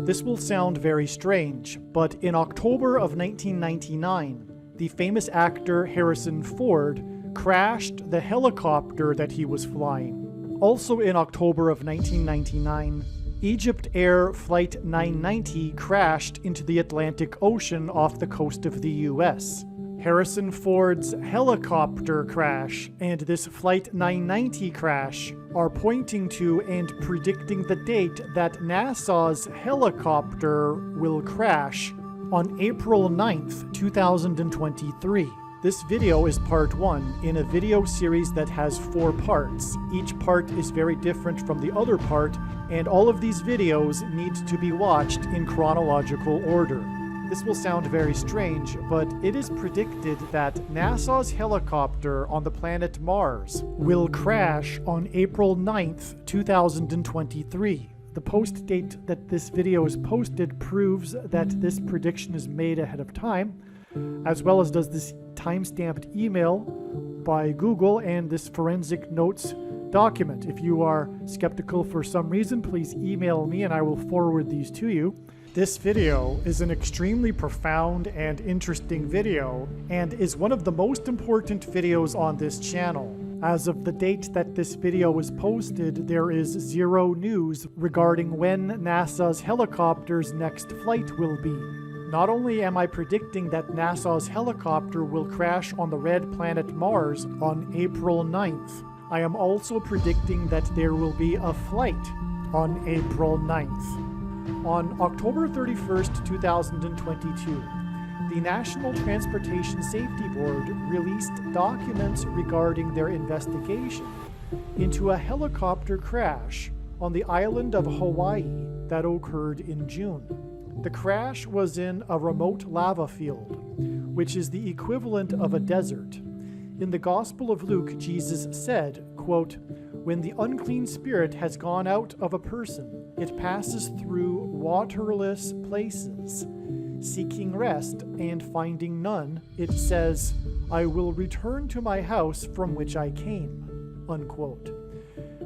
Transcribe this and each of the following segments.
This will sound very strange, but in October of 1999, the famous actor Harrison Ford crashed the helicopter that he was flying. Also in October of 1999, Egypt Air Flight 990 crashed into the Atlantic Ocean off the coast of the US. Harrison Ford's helicopter crash and this Flight 990 crash are pointing to and predicting the date that NASA's helicopter will crash on April 9th, 2023. This video is part 1 in a video series that has 4 parts. Each part is very different from the other part, and all of these videos need to be watched in chronological order. This will sound very strange, but it is predicted that NASA's helicopter on the planet Mars will crash on April 9th, 2023. The post date that this video is posted proves that this prediction is made ahead of time, as well as does this time-stamped email by Google and this forensic notes document. If you are skeptical for some reason, please email me and I will forward these to you. This video is an extremely profound and interesting video and is one of the most important videos on this channel. As of the date that this video was posted, there is 0 news regarding when NASA's helicopter's next flight will be. Not only am I predicting that NASA's helicopter will crash on the red planet Mars on April 9th, I am also predicting that there will be a flight on April 9th. On October 31st, 2022, the National Transportation Safety Board released documents regarding their investigation into a helicopter crash on the island of Hawaii that occurred in June. The crash was in a remote lava field, which is the equivalent of a desert. In the Gospel of Luke, Jesus said, quote, "When the unclean spirit has gone out of a person, it passes through waterless places. Seeking rest and finding none, it says, 'I will return to my house from which I came.'" Unquote.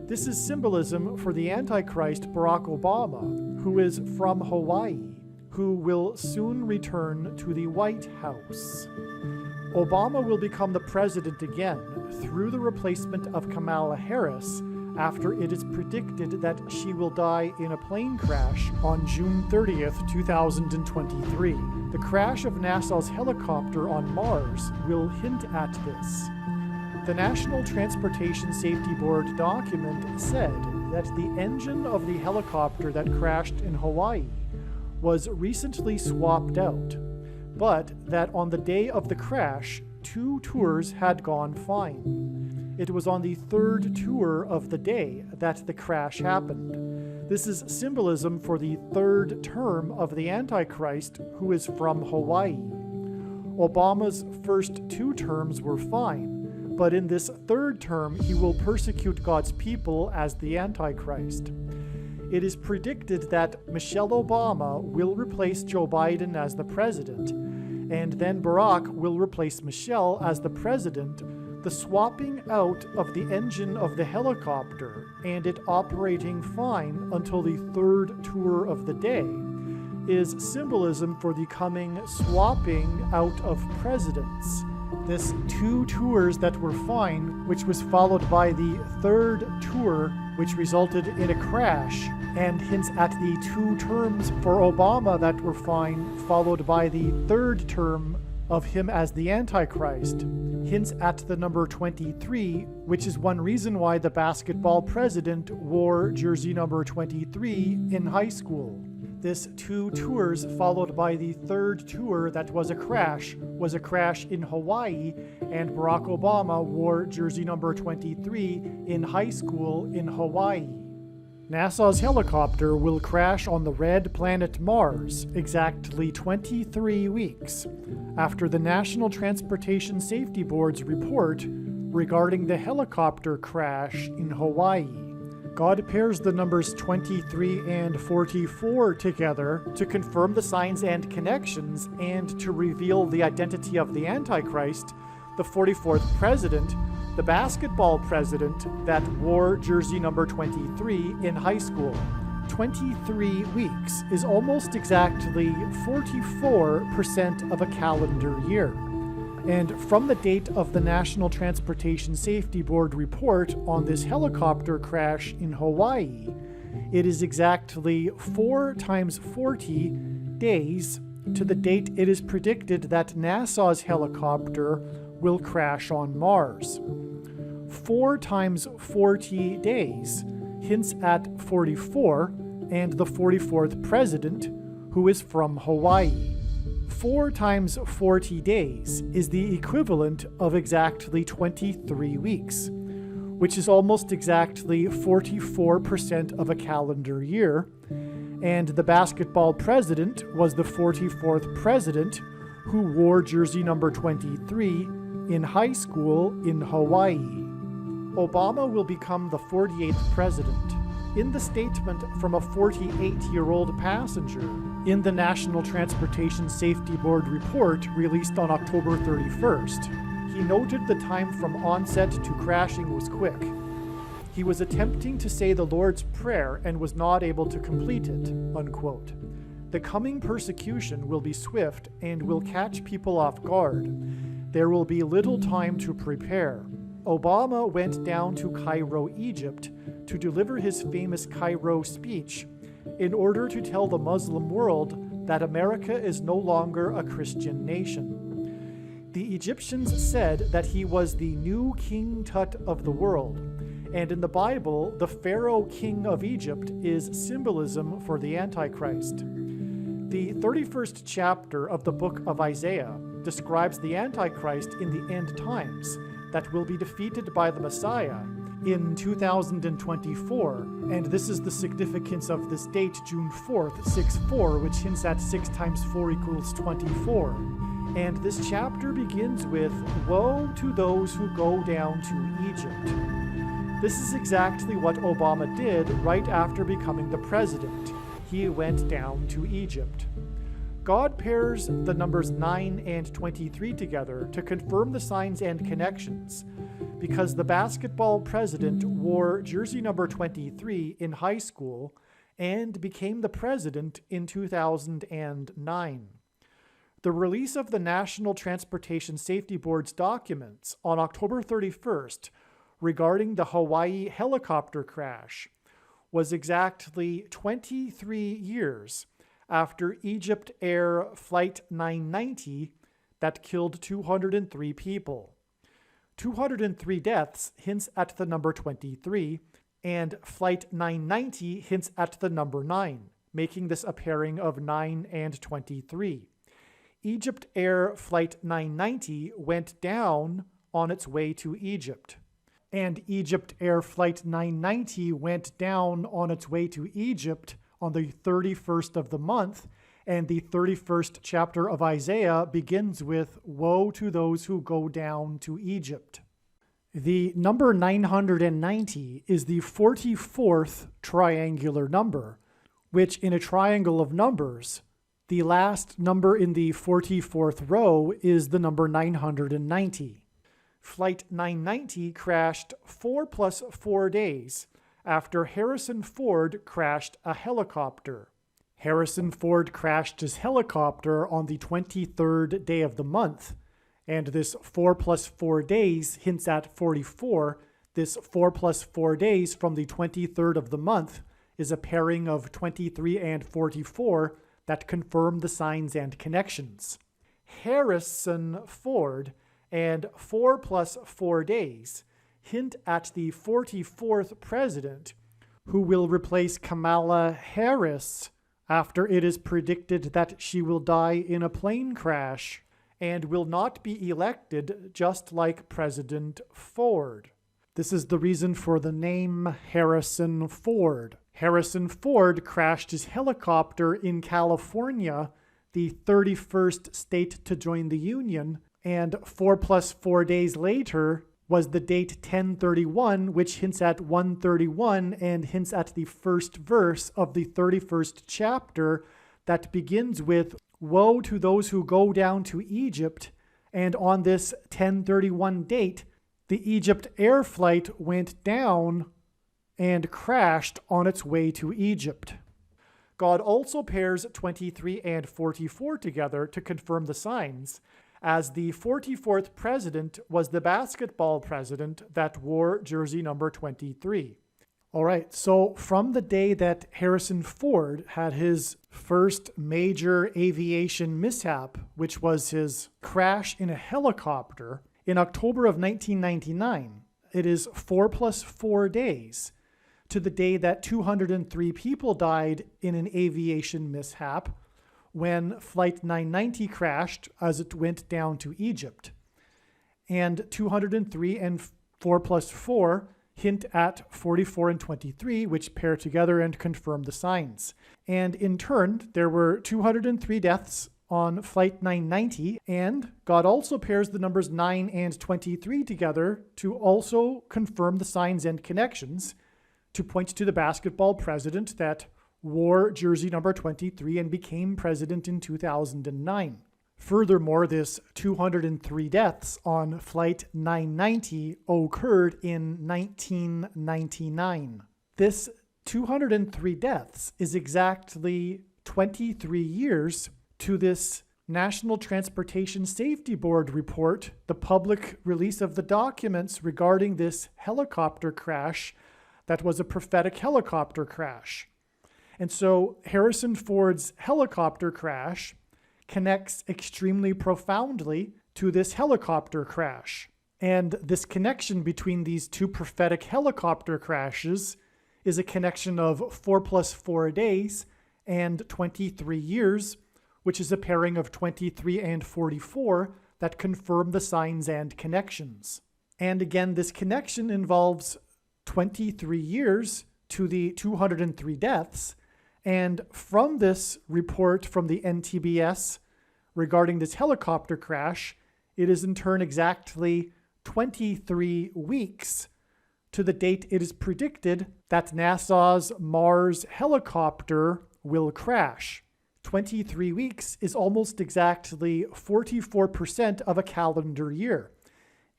This is symbolism for the Antichrist Barack Obama, who is from Hawaii, who will soon return to the White House. Obama will become the president again through the replacement of Kamala Harris after it is predicted that she will die in a plane crash on June 30th, 2023. The crash of NASA's helicopter on Mars will hint at this. The National Transportation Safety Board document said that the engine of the helicopter that crashed in Hawaii was recently swapped out, but that on the day of the crash, 2 tours had gone fine. It was on the 3rd tour of the day that the crash happened. This is symbolism for the 3rd term of the Antichrist, who is from Hawaii. Obama's first 2 terms were fine, but in this 3rd term, he will persecute God's people as the Antichrist. It is predicted that Michelle Obama will replace Joe Biden as the president, and then Barack will replace Michelle as the president. The swapping out of the engine of the helicopter and it operating fine until the 3rd tour of the day is symbolism for the coming swapping out of presidents. This 2 tours that were fine, which was followed by the 3rd tour, which resulted in a crash, and hints at the 2 terms for Obama that were fine, followed by the 3rd term of him as the Antichrist, hints at the number 23, which is one reason why the basketball president wore jersey number 23 in high school. This 2 tours followed by the 3rd tour that was a crash in Hawaii, and Barack Obama wore jersey number 23 in high school in Hawaii. NASA's helicopter will crash on the red planet Mars exactly 23 weeks after the National Transportation Safety Board's report regarding the helicopter crash in Hawaii. God pairs the numbers 23 and 44 together to confirm the signs and connections and to reveal the identity of the Antichrist, the 44th president, the basketball president that wore jersey number 23 in high school. 23 weeks is almost exactly 44% of a calendar year. And from the date of the National Transportation Safety Board report on this helicopter crash in Hawaii, it is exactly 4 times 40 days to the date it is predicted that NASA's helicopter will crash on Mars. 4 times 40 days hints at 44 and the 44th president, who is from Hawaii. 4 times 40 days is the equivalent of exactly 23 weeks, which is almost exactly 44% of a calendar year, and the basketball president was the 44th president who wore jersey number 23 in high school in Hawaii. Obama will become the 48th president. In the statement from a 48-year-old passenger in the National Transportation Safety Board report released on October 31st, he noted the time from onset to crashing was quick. He was attempting to say the Lord's Prayer and was not able to complete it, unquote. The coming persecution will be swift and will catch people off guard. There will be little time to prepare. Obama went down to Cairo, Egypt, to deliver his famous Cairo speech in order to tell the Muslim world that America is no longer a Christian nation. The Egyptians said that he was the new King Tut of the world, and in the Bible, the Pharaoh king of Egypt is symbolism for the Antichrist. The 31st chapter of the book of Isaiah describes the Antichrist in the end times that will be defeated by the Messiah in 2024, and this is the significance of this date, June 4th, 6-4, which hints at 6 times 4 equals 24. And this chapter begins with, "Woe to those who go down to Egypt." This is exactly what Obama did right after becoming the president. He went down to Egypt. God pairs the numbers 9 and 23 together to confirm the signs and connections, because the basketball president wore jersey number 23 in high school and became the president in 2009. The release of the National Transportation Safety Board's documents on October 31st regarding the Hawaii helicopter crash was exactly 23 years after Egypt Air Flight 990 that killed 203 people. 203 deaths hints at the number 23, and Flight 990 hints at the number 9, making this a pairing of 9 and 23. Egypt Air Flight 990 went down on its way to Egypt, and Egypt Air Flight 990 went down on its way to Egypt on the 31st of the month, and the 31st chapter of Isaiah begins with, "Woe to those who go down to Egypt." The number 990 is the 44th triangular number, which in a triangle of numbers, the last number in the 44th row is the number 990. Flight 990 crashed 4 plus 4 days after Harrison Ford crashed a helicopter. Harrison Ford crashed his helicopter on the 23rd day of the month, and this 4 plus 4 days hints at 44. This 4 plus 4 days from the 23rd of the month is a pairing of 23 and 44 that confirm the signs and connections. Harrison Ford and 4 plus 4 days hint at the 44th president, who will replace Kamala Harris after it is predicted that she will die in a plane crash and will not be elected, just like President Ford. This is the reason for the name Harrison Ford. Harrison Ford crashed his helicopter in California, the 31st state to join the Union, and 4 plus 4 days later was the date 1031, which hints at 131 and hints at the first verse of the 31st chapter that begins with, "Woe to those who go down to Egypt," and on this 1031 date, the Egypt Air flight went down and crashed on its way to Egypt. God also pairs 23 and 44 together to confirm the signs, as the 44th president was the basketball president that wore jersey number 23. All right, so from the day that Harrison Ford had his first major aviation mishap, which was his crash in a helicopter, in October of 1999, it is 4 plus 4 days to the day that 203 people died in an aviation mishap when Flight 990 crashed as it went down to Egypt. And 203 and 4 plus 4 hint at 44 and 23, which pair together and confirm the signs. And in turn, there were 203 deaths on Flight 990, and God also pairs the numbers 9 and 23 together to also confirm the signs and connections, to point to the basketball president that wore jersey number 23 and became president in 2009. Furthermore, this 203 deaths on Flight 990 occurred in 1999. This 203 deaths is exactly 23 years to this National Transportation Safety Board report, the public release of the documents regarding this helicopter crash that was a prophetic helicopter crash. And so Harrison Ford's helicopter crash connects extremely profoundly to this helicopter crash. And this connection between these two prophetic helicopter crashes is a connection of 4 plus 4 days and 23 years, which is a pairing of 23 and 44 that confirm the signs and connections. And again, this connection involves 23 years to the 203 deaths. And from this report from the NTBS regarding this helicopter crash, it is in turn exactly 23 weeks to the date it is predicted that NASA's Mars helicopter will crash. 23 weeks is almost exactly 44% of a calendar year.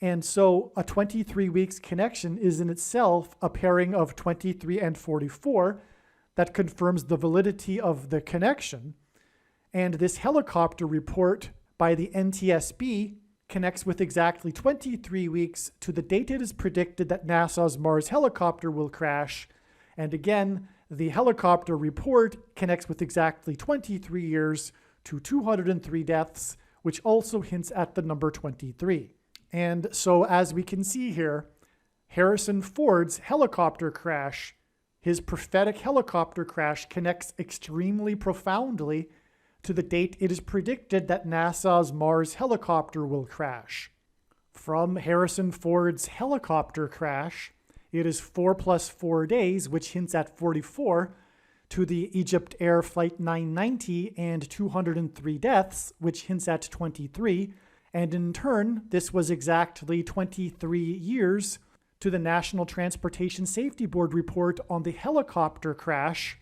And so a 23 weeks connection is in itself a pairing of 23 and 44 that confirms the validity of the connection. And this helicopter report by the NTSB connects with exactly 23 weeks to the date it is predicted that NASA's Mars helicopter will crash. And again, the helicopter report connects with exactly 23 years to 203 deaths, which also hints at the number 23. And so as we can see here, Harrison Ford's helicopter crash, his prophetic helicopter crash, connects extremely profoundly to the date it is predicted that NASA's Mars helicopter will crash. From Harrison Ford's helicopter crash, it is 4 plus 4 days, which hints at 44, to the Egypt Air Flight 990 and 203 deaths, which hints at 23. And in turn, this was exactly 23 years to the National Transportation Safety Board report on the helicopter crash,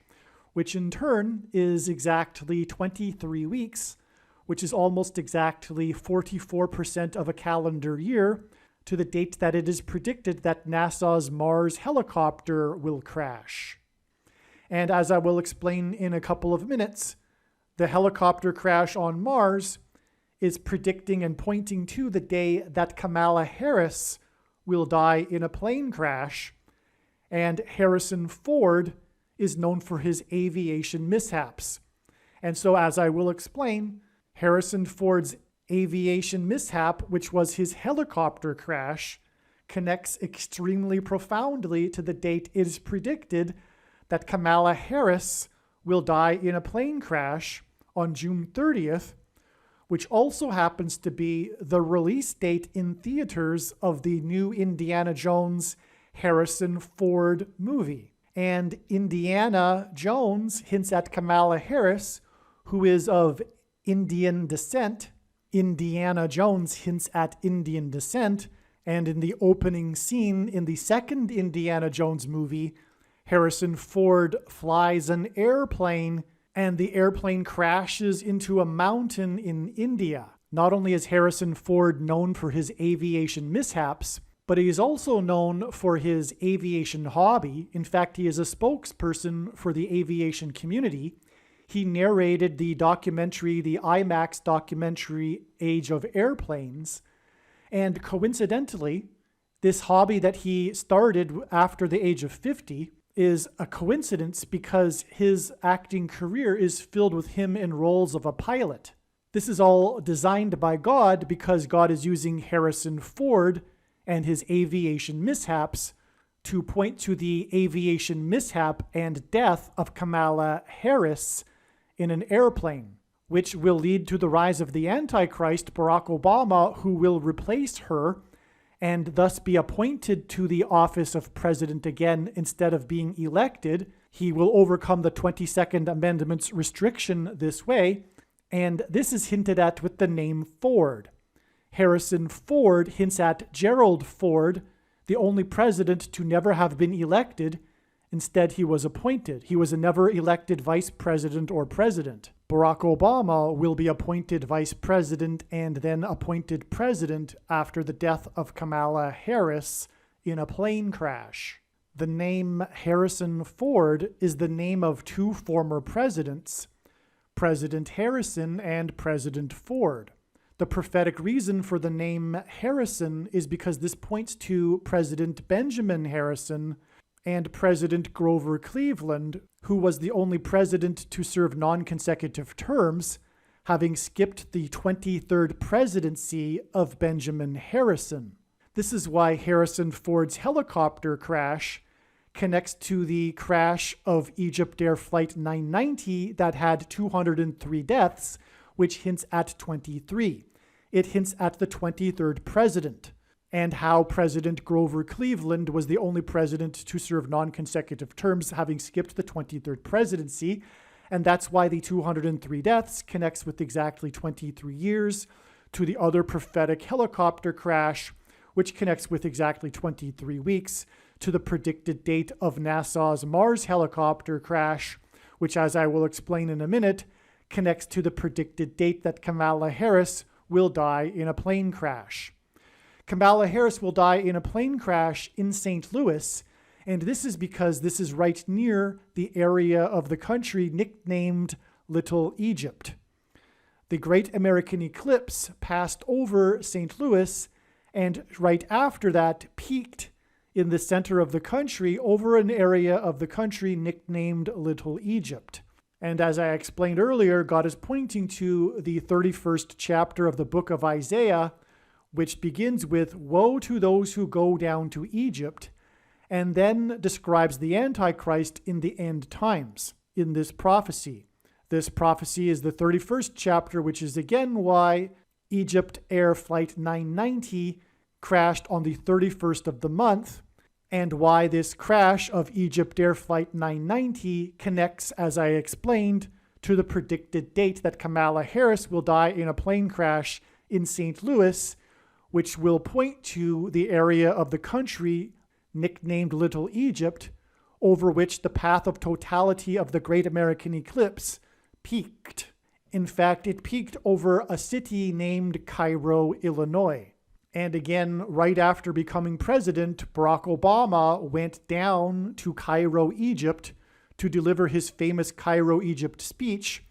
which in turn is exactly 23 weeks, which is almost exactly 44% of a calendar year to the date that it is predicted that NASA's Mars helicopter will crash. And as I will explain in a couple of minutes, the helicopter crash on Mars is predicting and pointing to the day that Kamala Harris will die in a plane crash, and Harrison Ford is known for his aviation mishaps. And so, as I will explain, Harrison Ford's aviation mishap, which was his helicopter crash, connects extremely profoundly to the date it is predicted that Kamala Harris will die in a plane crash on June 30th, which also happens to be the release date in theaters of the new Indiana Jones Harrison Ford movie. And Indiana Jones hints at Kamala Harris, who is of Indian descent. Indiana Jones hints at Indian descent. And in the opening scene in the second Indiana Jones movie, Harrison Ford flies an airplane and the airplane crashes into a mountain in India. Not only is Harrison Ford known for his aviation mishaps, but he is also known for his aviation hobby. In fact, he is a spokesperson for the aviation community. he narrated the documentary, the IMAX documentary, Age of Airplanes. And coincidentally, this hobby that he started after the age of 50 is a coincidence because his acting career is filled with him in roles of a pilot. This is all designed by God because God is using Harrison Ford and his aviation mishaps to point to the aviation mishap and death of Kamala Harris in an airplane, which will lead to the rise of the Antichrist, Barack Obama, who will replace her and thus be appointed to the office of president again instead of being elected. He will overcome the 22nd Amendment's restriction this way, and this is hinted at with the name Ford. Harrison Ford hints at Gerald Ford, the only president to never have been elected. Instead, he was appointed. He was a never elected vice president or president. Barack Obama will be appointed vice president and then appointed president after the death of Kamala Harris in a plane crash. The name Harrison Ford is the name of two former presidents, President Harrison and President Ford. The prophetic reason for the name Harrison is because this points to President Benjamin Harrison and President Grover Cleveland, who was the only president to serve non-consecutive terms, having skipped the 23rd presidency of Benjamin Harrison. This is why Harrison Ford's helicopter crash connects to the crash of Egypt Air Flight 990 that had 203 deaths, which hints at 23. It hints at the 23rd president, and how President Grover Cleveland was the only president to serve non-consecutive terms, having skipped the 23rd presidency. And that's why the 203 deaths connects with exactly 23 years to the other prophetic helicopter crash, which connects with exactly 23 weeks to the predicted date of NASA's Mars helicopter crash, which, as I will explain in a minute, connects to the predicted date that Kamala Harris will die in a plane crash. Kamala Harris will die in a plane crash in St. Louis, and this is because this is right near the area of the country nicknamed Little Egypt. The Great American Eclipse passed over St. Louis, and right after that peaked in the center of the country over an area of the country nicknamed Little Egypt. And as I explained earlier, God is pointing to the 31st chapter of the book of Isaiah, which begins with, "Woe to those who go down to Egypt," and then describes the Antichrist in the end times in this prophecy. This prophecy is the 31st chapter, which is again why Egypt Air Flight 990 crashed on the 31st of the month, and why this crash of Egypt Air Flight 990 connects, as I explained, to the predicted date that Kamala Harris will die in a plane crash in St. Louis, which will point to the area of the country nicknamed Little Egypt, over which the path of totality of the Great American Eclipse peaked. In fact, it peaked over a city named Cairo, Illinois. And again, right after becoming president, Barack Obama went down to Cairo, Egypt, to deliver his famous Cairo, Egypt speech,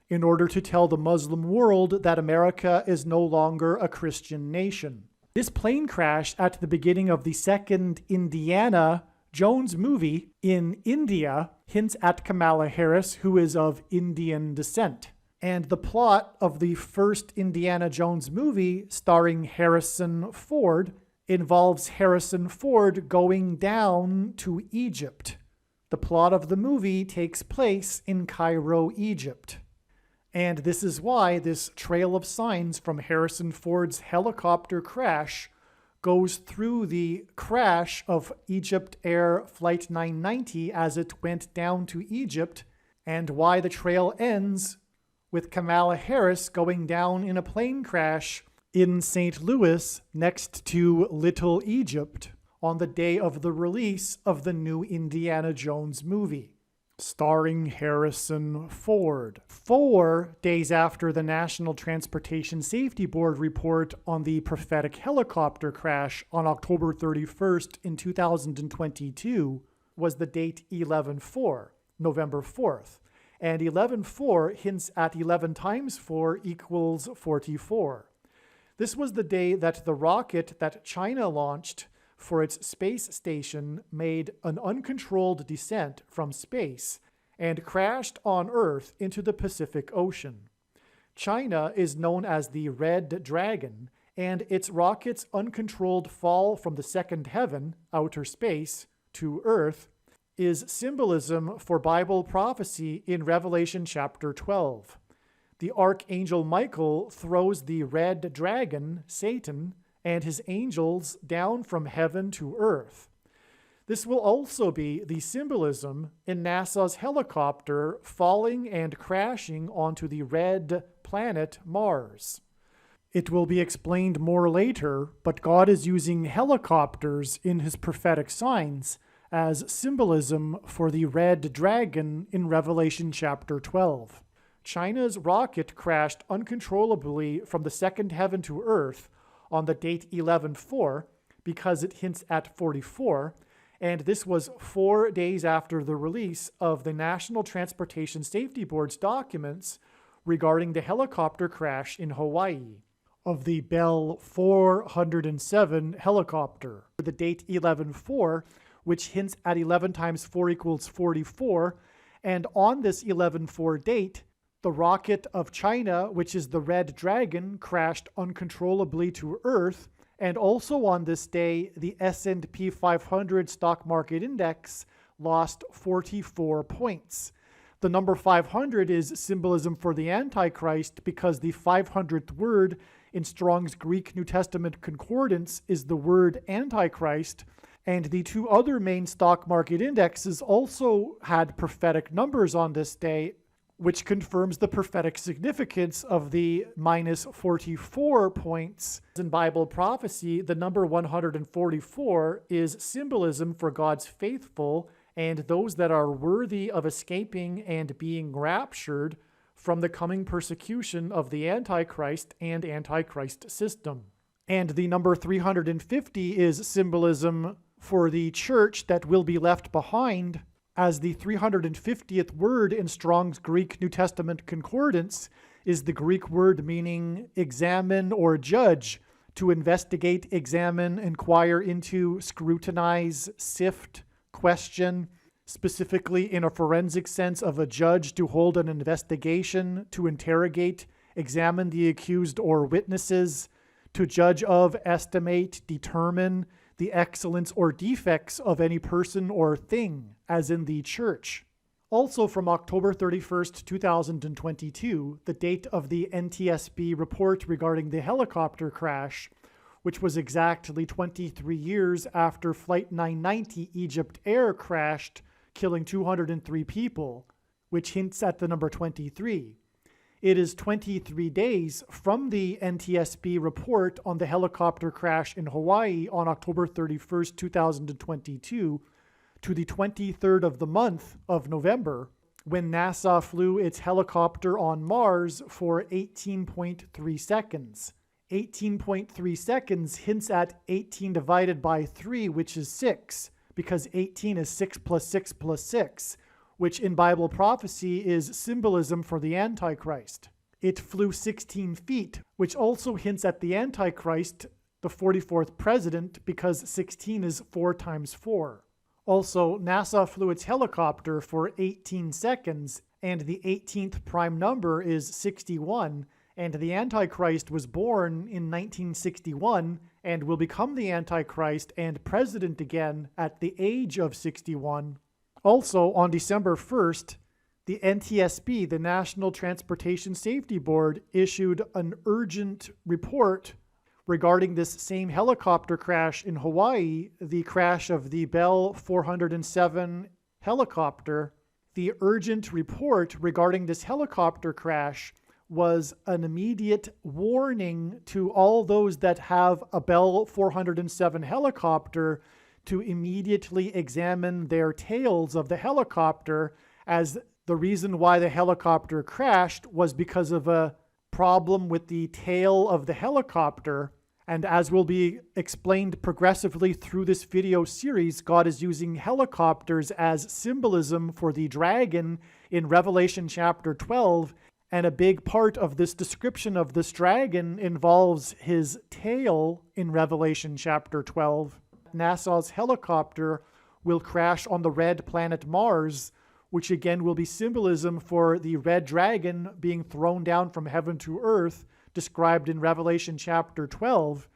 in order to tell the Muslim world that America is no longer a Christian nation. This plane crash at the beginning of the second Indiana Jones movie in India hints at Kamala Harris, who is of Indian descent. And the plot of the first Indiana Jones movie, starring Harrison Ford, involves Harrison Ford going down to Egypt. The plot of the movie takes place in Cairo, Egypt. And this is why this trail of signs from Harrison Ford's helicopter crash goes through the crash of Egypt Air Flight 990 as it went down to Egypt, and why the trail ends with Kamala Harris going down in a plane crash in St. Louis next to Little Egypt on the day of the release of the new Indiana Jones movie, starring Harrison Ford. 4 days after the National Transportation Safety Board report on the prophetic helicopter crash on October 31st in 2022 was the date 11/4, November 4th. and 11.4 hints at 11 times 4 equals 44. This was the day that the rocket that China launched for its space station made an uncontrolled descent from space and crashed on Earth into the Pacific Ocean. China is known as the Red Dragon, and its rocket's uncontrolled fall from the second heaven, outer space, to Earth is symbolism for Bible prophecy in Revelation chapter 12. The archangel Michael throws the red dragon, Satan, and his angels down from heaven to earth. This will also be the symbolism in NASA's helicopter falling and crashing onto the red planet Mars. It will be explained more later, but God is using helicopters in his prophetic signs as symbolism for the red dragon in Revelation chapter 12. China's rocket crashed uncontrollably from the second heaven to Earth on the date 11/4 because it hints at 44, and this was 4 days after the release of the National Transportation Safety Board's documents regarding the helicopter crash in Hawaii of the Bell 407 helicopter. The date 11/4, which hints at 11 times 4 equals 44, and on this 11/4 date, the rocket of China, which is the Red Dragon, crashed uncontrollably to Earth, and also on this day, the S&P 500 stock market index lost 44 points. The number 500 is symbolism for the Antichrist because the 500th word in Strong's Greek New Testament Concordance is the word Antichrist, and the two other main stock market indexes also had prophetic numbers on this day, which confirms the prophetic significance of the minus 44 points. In Bible prophecy, the number 144 is symbolism for God's faithful and those that are worthy of escaping and being raptured from the coming persecution of the Antichrist and Antichrist system. And the number 350 is symbolism for the church that will be left behind, as the 350th word in Strong's Greek New Testament Concordance is the Greek word meaning examine or judge, to investigate, examine, inquire into, scrutinize, sift, question, specifically in a forensic sense of a judge to hold an investigation, to interrogate, examine the accused or witnesses, to judge of, estimate, determine the excellence or defects of any person or thing, as in the church. Also from October 31st, 2022, the date of the NTSB report regarding the helicopter crash, which was exactly 23 years after Flight 990 Egypt Air crashed, killing 203 people, which hints at the number 23. It is 23 days from the NTSB report on the helicopter crash in Hawaii on October 31st, 2022, to the 23rd of the month of November, when NASA flew its helicopter on Mars for 18.3 seconds. 18.3 seconds hints at 18 divided by 3, which is 6, because 18 is 6 plus 6 plus 6, which in Bible prophecy is symbolism for the Antichrist. It flew 16 feet, which also hints at the Antichrist, the 44th president, because 16 is 4 times 4. Also, NASA flew its helicopter for 18 seconds, and the 18th prime number is 61, and the Antichrist was born in 1961 and will become the Antichrist and president again at the age of 61. Also, on December 1st, the NTSB, the National Transportation Safety Board, issued an urgent report regarding this same helicopter crash in Hawaii, the crash of the Bell 407 helicopter. The urgent report regarding this helicopter crash was an immediate warning to all those that have a Bell 407 helicopter to immediately examine their tails of the helicopter, as the reason why the helicopter crashed was because of a problem with the tail of the helicopter. And as will be explained progressively through this video series, God is using helicopters as symbolism for the dragon in Revelation chapter 12, and a big part of this description of this dragon involves his tail in Revelation chapter 12. NASA's helicopter will crash on the red planet Mars, which again will be symbolism for the red dragon being thrown down from heaven to earth, described in Revelation chapter 12.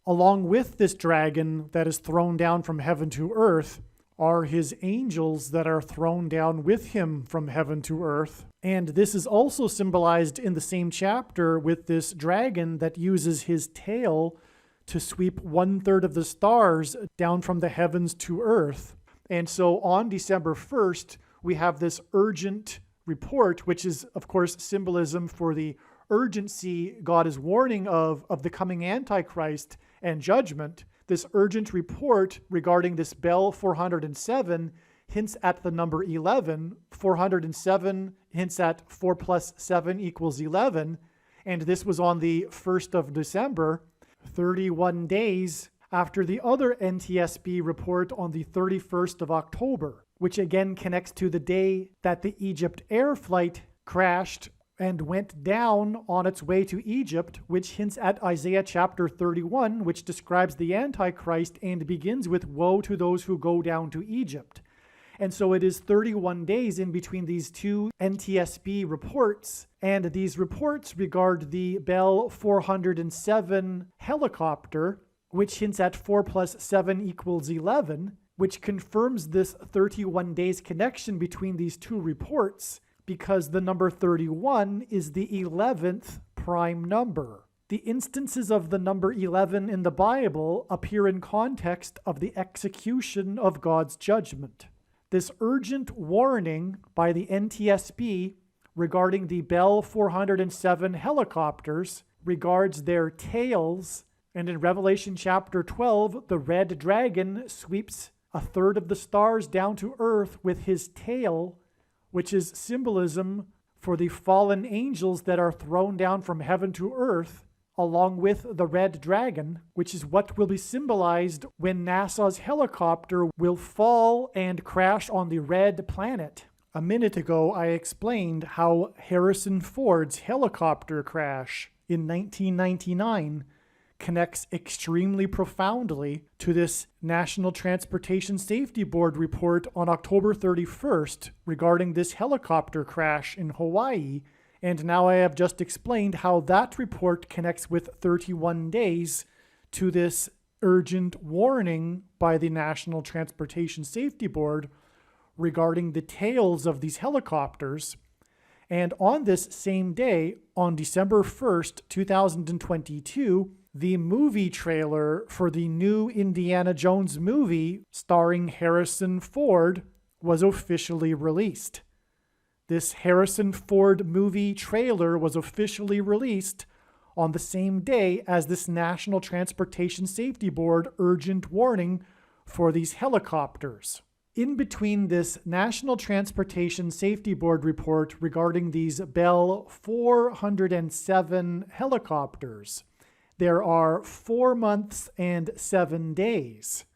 Along with this dragon that is thrown down from heaven to earth are his angels that are thrown down with him from heaven to earth. And this is also symbolized in the same chapter with this dragon that uses his tail to sweep 1/3 of the stars down from the heavens to earth. And so on December 1st, we have this urgent report, which is, of course, symbolism for the urgency God is warning of the coming Antichrist and judgment. This urgent report regarding this Bell 407 hints at the number 11. 407 hints at 4 plus 7 equals 11. And this was on the 1st of December, 31 days after the other NTSB report on the 31st of October, which again connects to the day that the Egypt Air flight crashed and went down on its way to Egypt, which hints at Isaiah chapter 31, which describes the Antichrist and begins with, "Woe to those who go down to Egypt." And so it is 31 days in between these two NTSB reports, and these reports regard the Bell 407 helicopter, which hints at 4 plus 7 equals 11, which confirms this 31 days connection between these two reports, because the number 31 is the 11th prime number. The instances of the number 11 in the Bible appear in context of the execution of God's judgment. This urgent warning by the NTSB regarding the Bell 407 helicopters regards their tails, and in Revelation chapter 12, the red dragon sweeps 1/3 of the stars down to earth with his tail, which is symbolism for the fallen angels that are thrown down from heaven to earth, along with the red dragon, which is what will be symbolized when NASA's helicopter will fall and crash on the red planet. A minute ago, I explained how Harrison Ford's helicopter crash in 1999 connects extremely profoundly to this National Transportation Safety Board report on October 31st regarding this helicopter crash in Hawaii. And now I have just explained how that report connects with 31 days to this urgent warning by the National Transportation Safety Board regarding the tails of these helicopters. And on this same day, on December 1st, 2022, the movie trailer for the new Indiana Jones movie starring Harrison Ford was officially released. This Harrison Ford movie trailer was officially released on the same day as this National Transportation Safety Board urgent warning for these helicopters. In between this National Transportation Safety Board report regarding these Bell 407 helicopters, there are 4 months and 7 days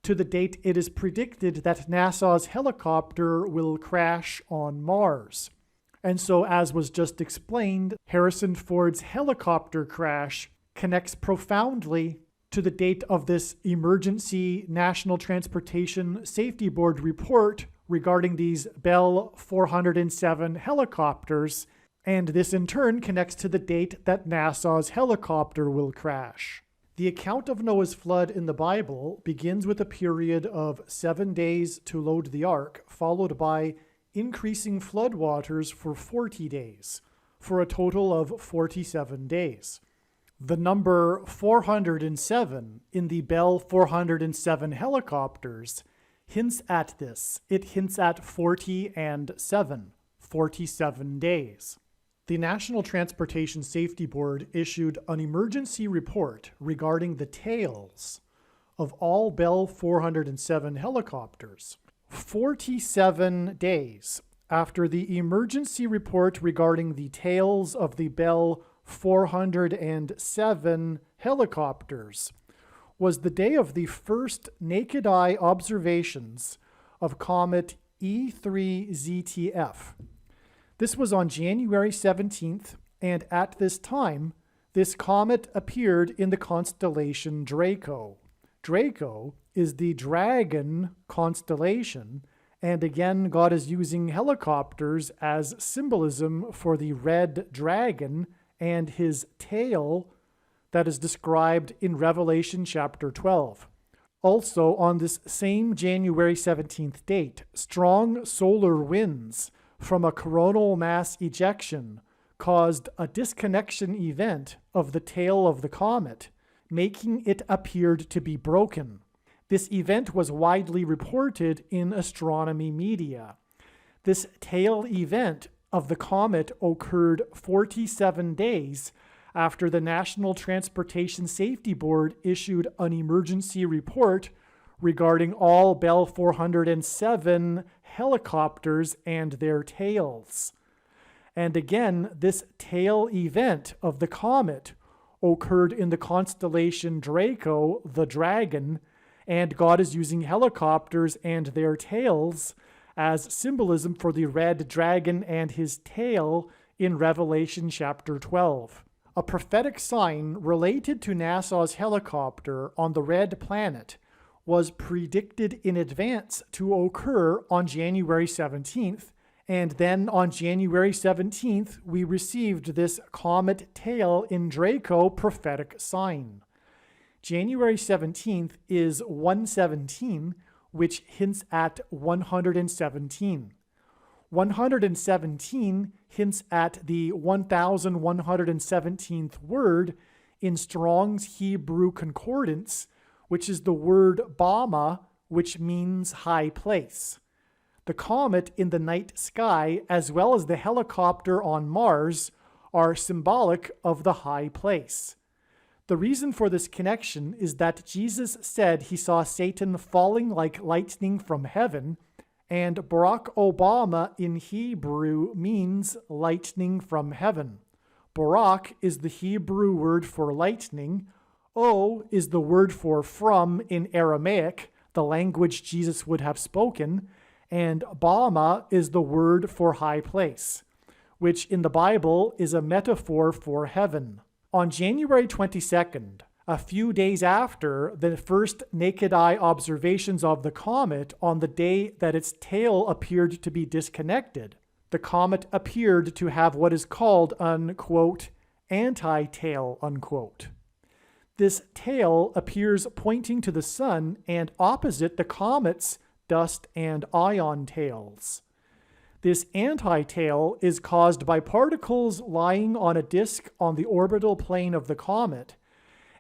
to the date it is predicted that NASA's helicopter will crash on Mars. And so, as was just explained, Harrison Ford's helicopter crash connects profoundly to the date of this emergency National Transportation Safety Board report regarding these Bell 407 helicopters, and this in turn connects to the date that NASA's helicopter will crash. The account of Noah's flood in the Bible begins with a period of 7 days to load the ark, followed by increasing floodwaters for 40 days, for a total of 47 days. The number 407 in the Bell 407 helicopters hints at this. It hints at 40 and 7, 47 days. The National Transportation Safety Board issued an emergency report regarding the tails of all Bell 407 helicopters 47 days after the emergency report regarding the tails of the Bell 407 helicopters was the day of the first naked-eye observations of comet E3ZTF. This was on January 17th, and at this time, this comet appeared in the constellation Draco. Draco is the dragon constellation, and again, God is using helicopters as symbolism for the red dragon and his tail that is described in Revelation chapter 12. Also, on this same January 17th date, strong solar winds from a coronal mass ejection caused a disconnection event of the tail of the comet, making it appear to be broken. This event was widely reported in astronomy media. This tail event of the comet occurred 47 days after the National Transportation Safety Board issued an emergency report regarding all Bell 407 helicopters and their tails. And again, this tail event of the comet occurred in the constellation Draco, the dragon, and God is using helicopters and their tails as symbolism for the red dragon and his tail in Revelation chapter 12. A prophetic sign related to NASA's helicopter on the red planet was predicted in advance to occur on January 17th, and then on January 17th, we received this comet tail in Draco prophetic sign. January 17th is 117, which hints at 117. 117 hints at the 1117th word in Strong's Hebrew Concordance, which is the word Bama, which means high place. The comet in the night sky, as well as the helicopter on Mars, are symbolic of the high place. The reason for this connection is that Jesus said he saw Satan falling like lightning from heaven, and Barack Obama in Hebrew means lightning from heaven. Barak is the Hebrew word for lightning. O is the word for from in Aramaic, the language Jesus would have spoken, and Bama is the word for high place, which in the Bible is a metaphor for heaven. On January 22nd, a few days after the first naked eye observations of the comet on the day that its tail appeared to be disconnected, the comet appeared to have what is called an, quote, anti-tail, unquote. This tail appears pointing to the sun and opposite the comet's dust and ion tails. This anti-tail is caused by particles lying on a disk on the orbital plane of the comet,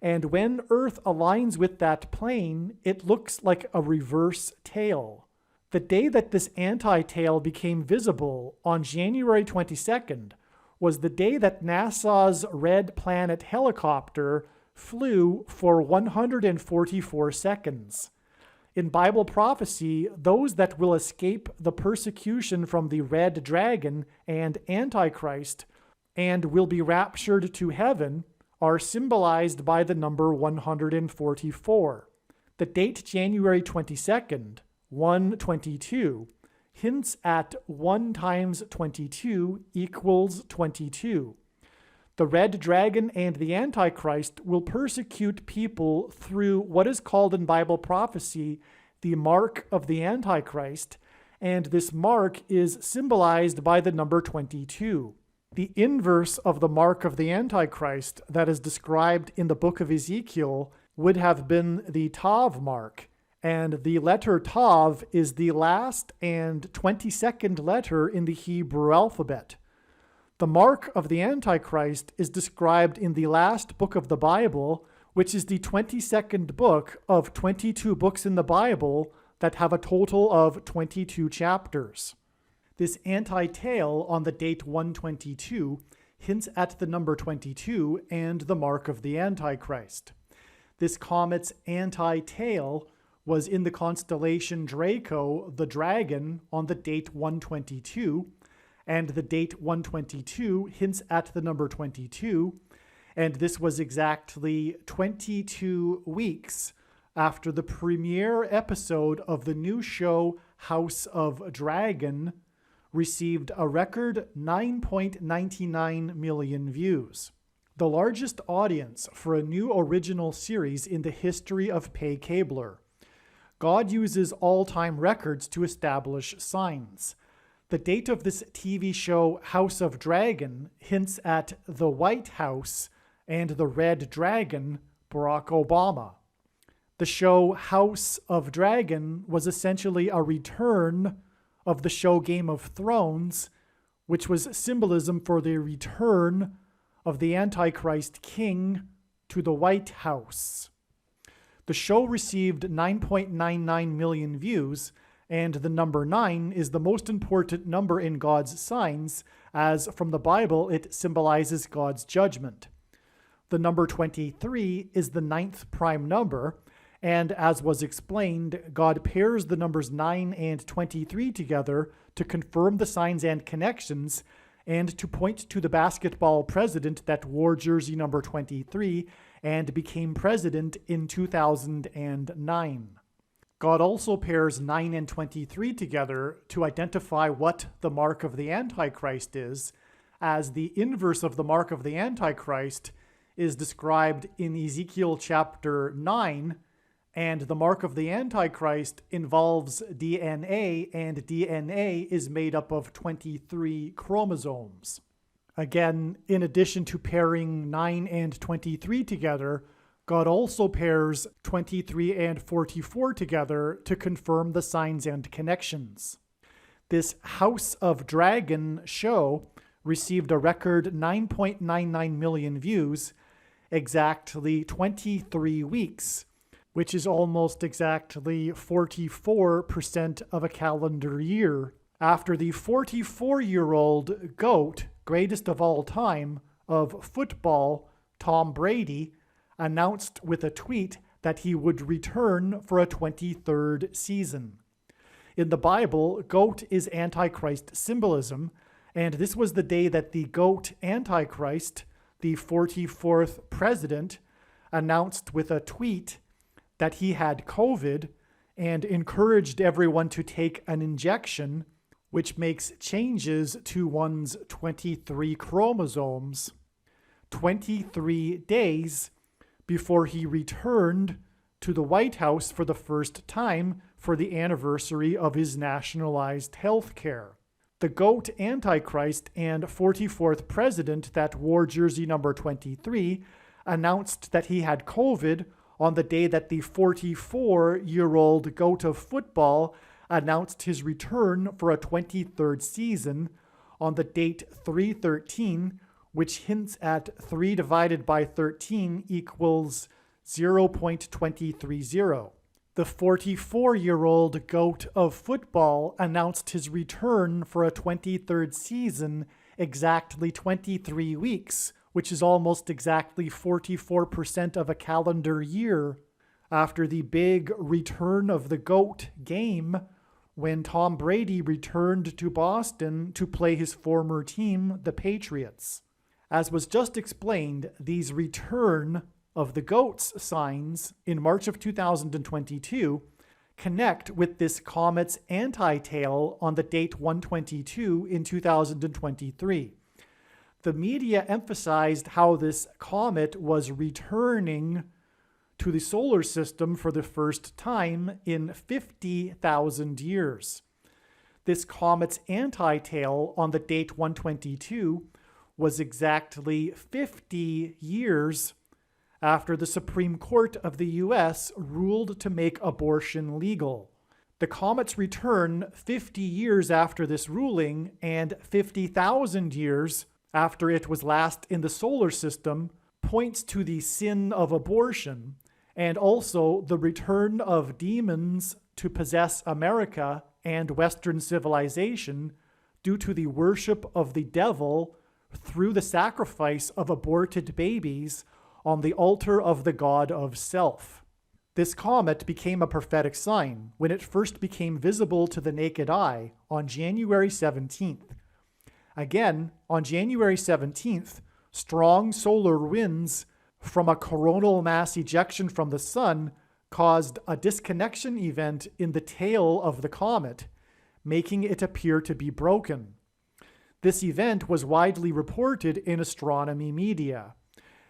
and when Earth aligns with that plane, it looks like a reverse tail. The day that this anti-tail became visible, on January 22nd, was the day that NASA's Red Planet helicopter flew for 144 seconds. In Bible prophecy, those that will escape the persecution from the red dragon and Antichrist and will be raptured to heaven are symbolized by the number 144. The date January 22nd, 122, hints at 1 times 22 equals 22. The red dragon and the Antichrist will persecute people through what is called in Bible prophecy the mark of the Antichrist, and this mark is symbolized by the number 22. The inverse of the mark of the Antichrist that is described in the book of Ezekiel would have been the Tav mark, and the letter Tav is the last and 22nd letter in the Hebrew alphabet. The mark of the Antichrist is described in the last book of the Bible, which is the 22nd book of 22 books in the Bible that have a total of 22 chapters. This anti-tail on the date 122 hints at the number 22 and the mark of the Antichrist. This comet's anti-tail was in the constellation Draco, the dragon, on the date 122, and the date 122 hints at the number 22, and this was exactly 22 weeks after the premiere episode of the new show House of Dragon received a record 9.99 million views, the largest audience for a new original series in the history of pay cabler. God uses all-time records to establish signs. The date of this TV show, House of Dragon, hints at the White House and the Red Dragon, Barack Obama. The show House of Dragon was essentially a return of the show Game of Thrones, which was symbolism for the return of the Antichrist king to the White House. The show received 9.99 million views, and the number 9 is the most important number in God's signs, as from the Bible it symbolizes God's judgment. The number 23 is the 9th prime number, and as was explained, God pairs the numbers 9 and 23 together to confirm the signs and connections, and to point to the basketball president that wore jersey number 23 and became president in 2009. God also pairs 9 and 23 together to identify what the mark of the Antichrist is, as the inverse of the mark of the Antichrist is described in Ezekiel chapter 9, and the mark of the Antichrist involves DNA, and DNA is made up of 23 chromosomes. Again, in addition to pairing 9 and 23 together, God also pairs 23 and 44 together to confirm the signs and connections. This House of Dragon show received a record 9.99 million views, exactly 23 weeks, which is almost exactly 44% of a calendar year, after the 44-year-old GOAT, greatest of all time, of football, Tom Brady, announced with a tweet that he would return for a 23rd season. In the Bible, GOAT is Antichrist symbolism, and this was the day that the GOAT Antichrist, the 44th president, announced with a tweet that he had COVID and encouraged everyone to take an injection, which makes changes to one's 23 chromosomes 23 days before he returned to the White House for the first time for the anniversary of his nationalized health care. The GOAT Antichrist and 44th president that wore jersey number 23 announced that he had COVID on the day that the 44-year-old GOAT of football announced his return for a 23rd season on the date 3/13, which hints at 3 divided by 13 equals 0.230. The 44-year-old GOAT of football announced his return for a 23rd season exactly 23 weeks, which is almost exactly 44% of a calendar year, after the big return of the GOAT game when Tom Brady returned to Boston to play his former team, the Patriots. As was just explained, these return of the GOAT's signs in March of 2022 connect with this comet's anti-tail on the date 122 in 2023. The media emphasized how this comet was returning to the solar system for the first time in 50,000 years. This comet's anti-tail on the date 122 was exactly 50 years after the Supreme Court of the U.S. ruled to make abortion legal. The comet's return 50 years after this ruling and 50,000 years after it was last in the solar system points to the sin of abortion and also the return of demons to possess America and Western civilization due to the worship of the devil through the sacrifice of aborted babies on the altar of the god of self. This comet became a prophetic sign when it first became visible to the naked eye on January 17th. Again, on January 17th, strong solar winds from a coronal mass ejection from the sun caused a disconnection event in the tail of the comet, making it appear to be broken. This event was widely reported in astronomy media.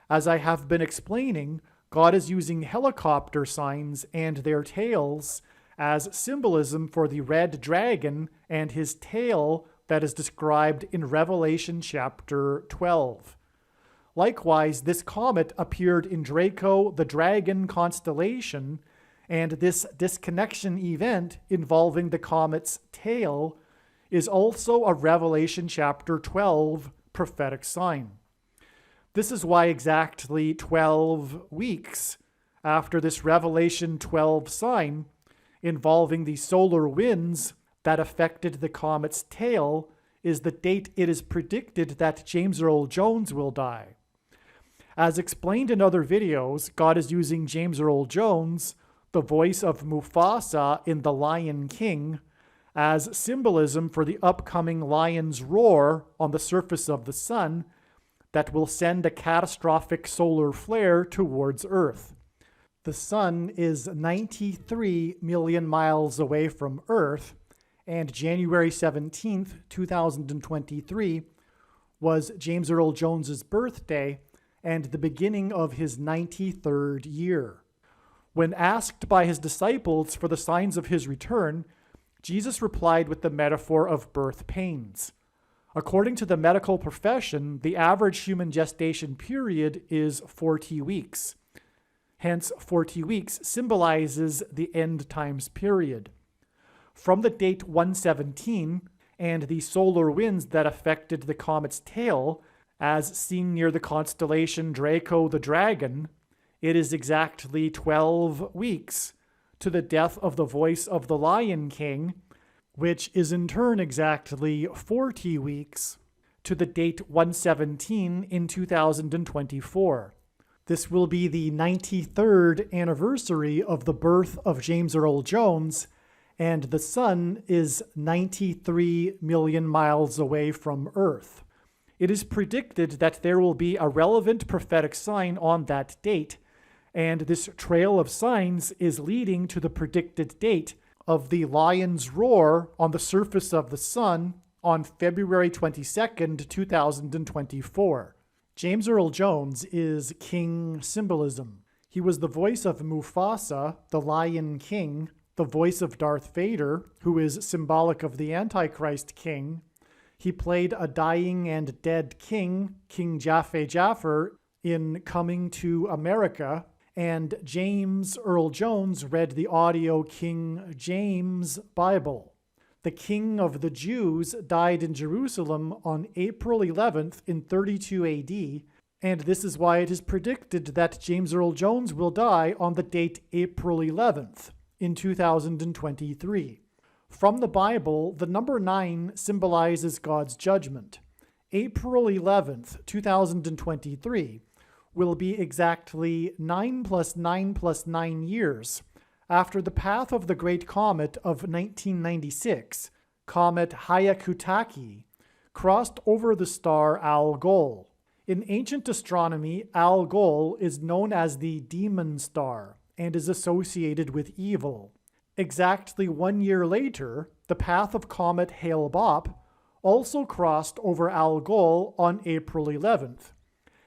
As I have been explaining, God is using helicopter signs and their tails as symbolism for the red dragon and his tail that is described in Revelation chapter 12. Likewise, this comet appeared in Draco the Dragon constellation, and this disconnection event involving the comet's tail is also a Revelation chapter 12 prophetic sign. This is why exactly 12 weeks after this Revelation 12 sign involving the solar winds that affected the comet's tail is the date it is predicted that James Earl Jones will die. As explained in other videos, God is using James Earl Jones, the voice of Mufasa in The Lion King, as symbolism for the upcoming lion's roar on the surface of the sun that will send a catastrophic solar flare towards Earth. The sun is 93 million miles away from Earth, and January 17th, 2023 was James Earl Jones's birthday and the beginning of his 93rd year. When asked by his disciples for the signs of his return, Jesus replied with the metaphor of birth pains. According to the medical profession, the average human gestation period is 40 weeks. Hence, 40 weeks symbolizes the end times period. From the date 117 and the solar winds that affected the comet's tail, as seen near the constellation Draco the Dragon, it is exactly 12 weeks to the death of the voice of the Lion King, which is in turn exactly 40 weeks to the date 117 in 2024. This will be the 93rd anniversary of the birth of James Earl Jones, and the sun is 93 million miles away from Earth. It is predicted that there will be a relevant prophetic sign on that date, and this trail of signs is leading to the predicted date of the lion's roar on the surface of the sun on February 22nd, 2024. James Earl Jones is king symbolism. He was the voice of Mufasa, the Lion King, the voice of Darth Vader, who is symbolic of the Antichrist king. He played a dying and dead king, King Jaffe in Coming to America, and James Earl Jones read the audio King James Bible. The King of the Jews died in Jerusalem on April 11th in 32 AD, and this is why it is predicted that James Earl Jones will die on the date April 11th in 2023. From the Bible, the number 9 symbolizes God's judgment. April 11th, 2023 will be exactly 9 plus 9 plus 9 years after the path of the Great Comet of 1996, Comet Hyakutake, crossed over the star Algol. In ancient astronomy, Algol is known as the demon star and is associated with evil. Exactly 1 year later, the path of Comet Hale-Bopp also crossed over Algol on April 11th,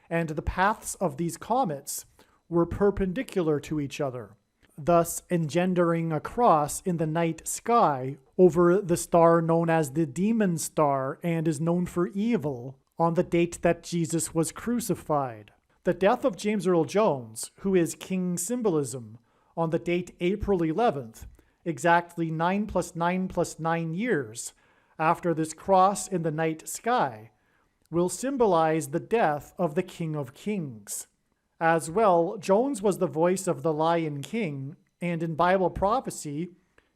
and the paths of these comets were perpendicular to each other, thus engendering a cross in the night sky over the star known as the demon star and is known for evil on the date that Jesus was crucified. The death of James Earl Jones, who is king symbolism, on the date April 11th, exactly 9 plus 9 plus 9 years after this cross in the night sky, will symbolize the death of the King of Kings. As well, Jones was the voice of the Lion King, and in Bible prophecy,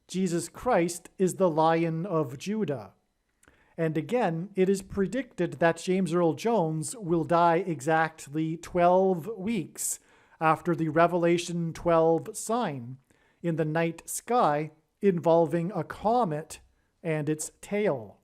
Jesus Christ is the Lion of Judah. And again, it is predicted that James Earl Jones will die exactly 12 weeks after the Revelation 12 sign in the night sky involving a comet and its tail.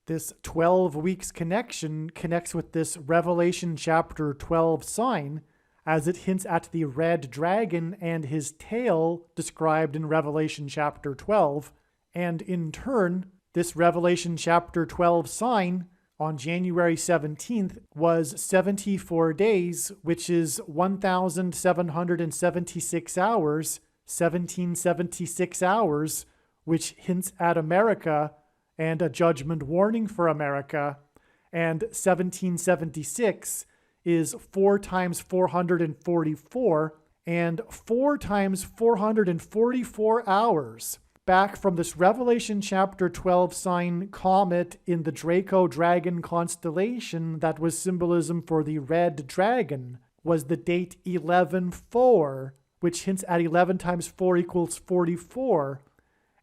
This 12 weeks connection connects with this Revelation chapter 12 sign, as it hints at the red dragon and his tail described in Revelation chapter 12, and in turn, This Revelation chapter 12 sign on January 17th was 74 days, which is 1,776 hours, 1776 hours, which hints at America and a judgment warning for America. And 1776 is 4 times 444, and 4 times 444 hours. Back from this Revelation chapter 12 sign comet in the Draco Dragon constellation that was symbolism for the red dragon was the date 11/4, which hints at 11 times 4 equals 44,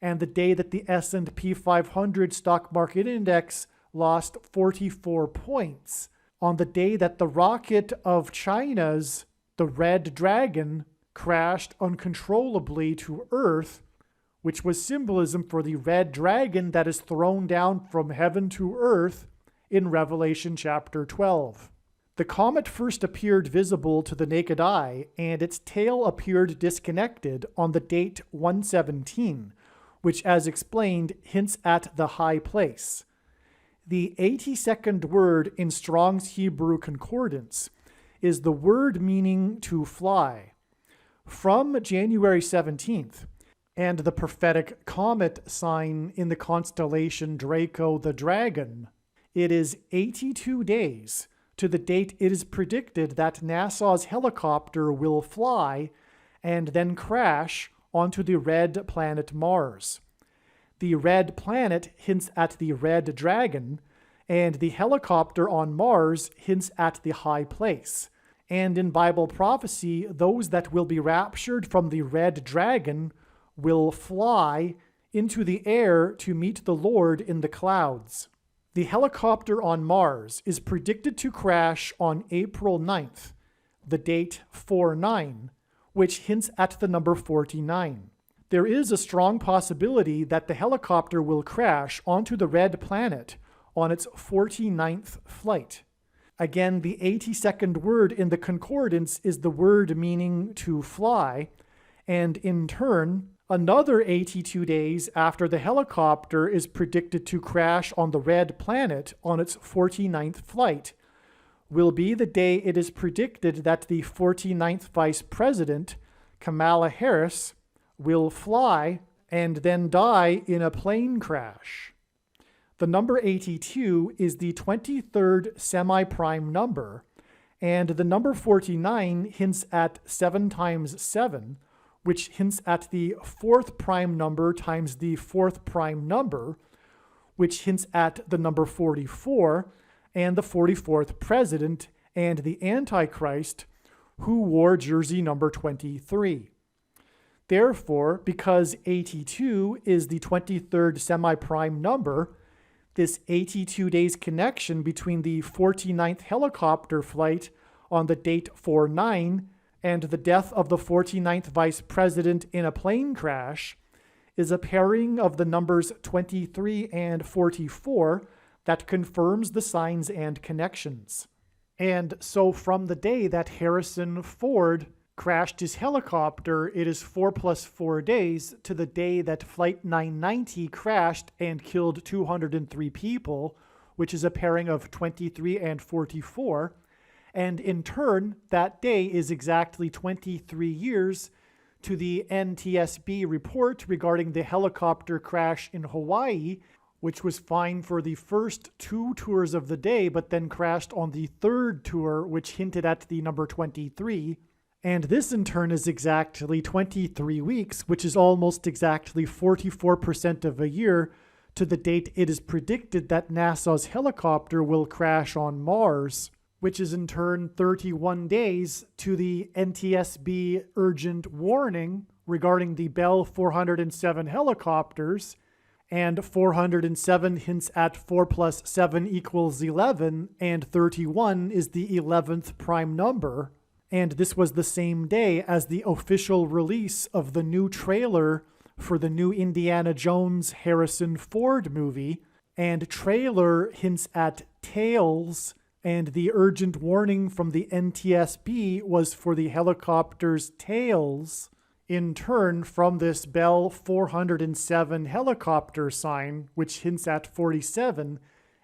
and the day that the S&P 500 stock market index lost 44 points, on the day that the rocket of China's, the Red Dragon, crashed uncontrollably to Earth, which was symbolism for the red dragon that is thrown down from heaven to earth in Revelation chapter 12. The comet first appeared visible to the naked eye, and its tail appeared disconnected on the date 117, which, as explained, hints at the high place. The 82nd word in Strong's Hebrew Concordance is the word meaning to fly. From January 17th, and the prophetic comet sign in the constellation Draco the Dragon, it is 82 days to the date it is predicted that NASA's helicopter will fly and then crash onto the red planet Mars. The red planet hints at the red dragon, and the helicopter on Mars hints at the high place. And in Bible prophecy, those that will be raptured from the red dragon will fly into the air to meet the Lord in the clouds. The helicopter on Mars is predicted to crash on April 9th, the date 49, which hints at the number 49. There is a strong possibility that the helicopter will crash onto the red planet on its 49th flight. Again, the 82nd word in the concordance is the word meaning to fly, and in turn, another 82 days after the helicopter is predicted to crash on the red planet on its 49th flight will be the day it is predicted that the 49th Vice President, Kamala Harris, will fly and then die in a plane crash. The number 82 is the 23rd semi-prime number, and the number 49 hints at 7 times 7, which hints at the 4th prime number times the 4th prime number, which hints at the number 44 and the 44th president and the Antichrist, who wore jersey number 23. Therefore, because 82 is the 23rd semi-prime number, this 82 days connection between the 49th helicopter flight on the date 49 and the death of the 49th vice president in a plane crash is a pairing of the numbers 23 and 44 that confirms the signs and connections. And so from the day that Harrison Ford crashed his helicopter, it is 4 plus 4 days to the day that Flight 990 crashed and killed 203 people, which is a pairing of 23 and 44. And in turn, that day is exactly 23 years to the NTSB report regarding the helicopter crash in Hawaii, which was fine for the first 2 tours of the day, but then crashed on the 3rd tour, which hinted at the number 23. And this in turn is exactly 23 weeks, which is almost exactly 44% of a year to the date it is predicted that NASA's helicopter will crash on Mars, which is in turn 31 days to the NTSB urgent warning regarding the Bell 407 helicopters, and 407 hints at 4 plus 7 equals 11, and 31 is the 11th prime number. And this was the same day as the official release of the new trailer for the new Indiana Jones Harrison Ford movie, and trailer hints at tails, and the urgent warning from the NTSB was for the helicopter's tails In turn, from this Bell 407 helicopter sign, which hints at 47,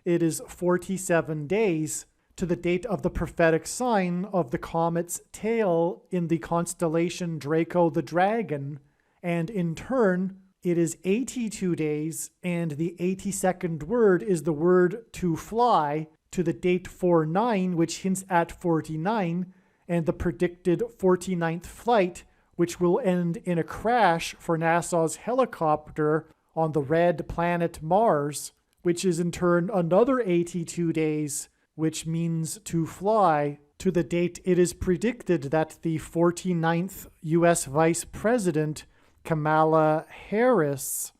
it is 47 days to the date of the prophetic sign of the comet's tail in the constellation Draco the Dragon, and in turn, it is 82 days, and the 82nd word is the word to fly to the date 49, which hints at 49, and the predicted 49th flight, which will end in a crash for NASA's helicopter on the red planet Mars, which is in turn another 82 days, which means to fly to the date it is predicted that the 49th U.S. Vice President, Kamala Harris,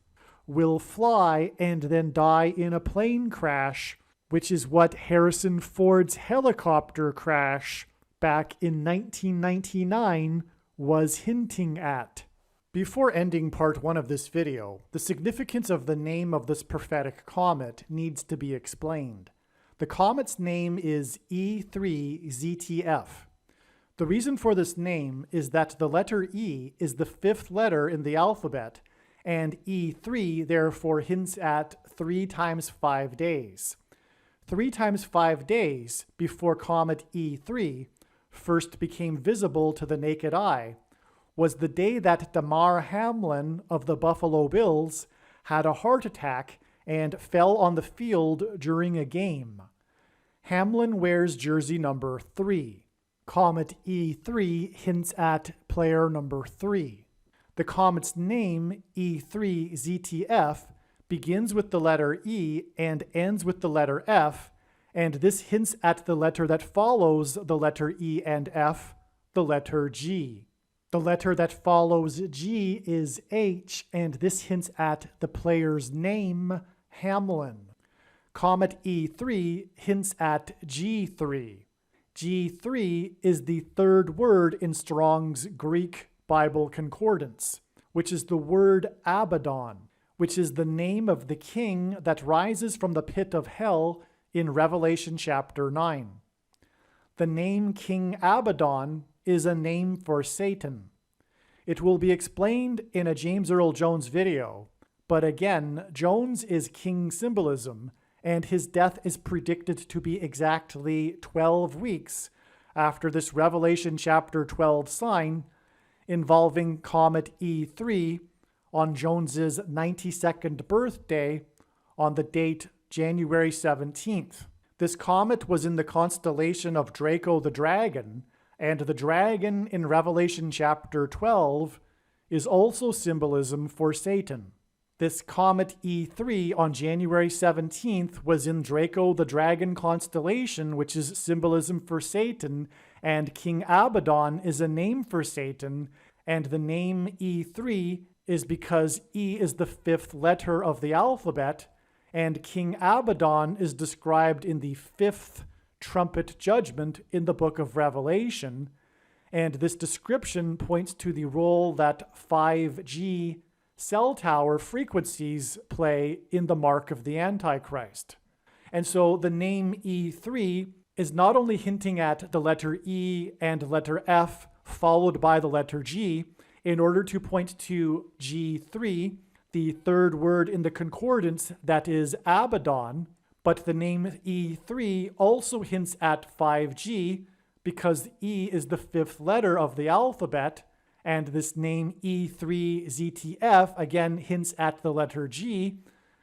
will fly and then die in a plane crash, which is what Harrison Ford's helicopter crash back in 1999 was hinting at. Before ending part 1 of this video, the significance of the name of this prophetic comet needs to be explained. The comet's name is E3ZTF. The reason for this name is that the letter E is the 5th letter in the alphabet, and E3 therefore hints at 3 times 5 days. 3 times 5 days before comet E3 first became visible to the naked eye was the day that Damar Hamlin of the Buffalo Bills had a heart attack and fell on the field during a game. Hamlin wears jersey number 3. Comet E3 hints at player number 3. The comet's name, E3ZTF, begins with the letter E and ends with the letter F, and this hints at the letter that follows the letter E and F, the letter G. The letter that follows G is H, and this hints at the player's name, Hamlin. Comet E3 hints at G3. G3 is the 3rd word in Strong's Greek Bible Concordance, which is the word Abaddon, which is the name of the king that rises from the pit of hell in Revelation chapter 9. The name King Abaddon is a name for Satan. It will be explained in a James Earl Jones video, but again, Jones is king symbolism, and his death is predicted to be exactly 12 weeks after this Revelation chapter 12 sign involving comet E3 on Jones's 92nd birthday on the date January 17th. This comet was in the constellation of Draco the Dragon, and the dragon in Revelation chapter 12 is also symbolism for Satan. This comet E3 on January 17th was in Draco the Dragon constellation, which is symbolism for Satan, and King Abaddon is a name for Satan, and the name E3 is because E is the 5th letter of the alphabet, and King Abaddon is described in the 5th trumpet judgment in the book of Revelation, and this description points to the role that 5G cell tower frequencies play in the mark of the Antichrist. And so the name E3 is not only hinting at the letter E and letter F followed by the letter G in order to point to G3, the 3rd word in the concordance that is Abaddon, but the name E3 also hints at 5G because E is the 5th letter of the alphabet, and this name E3ZTF again hints at the letter G,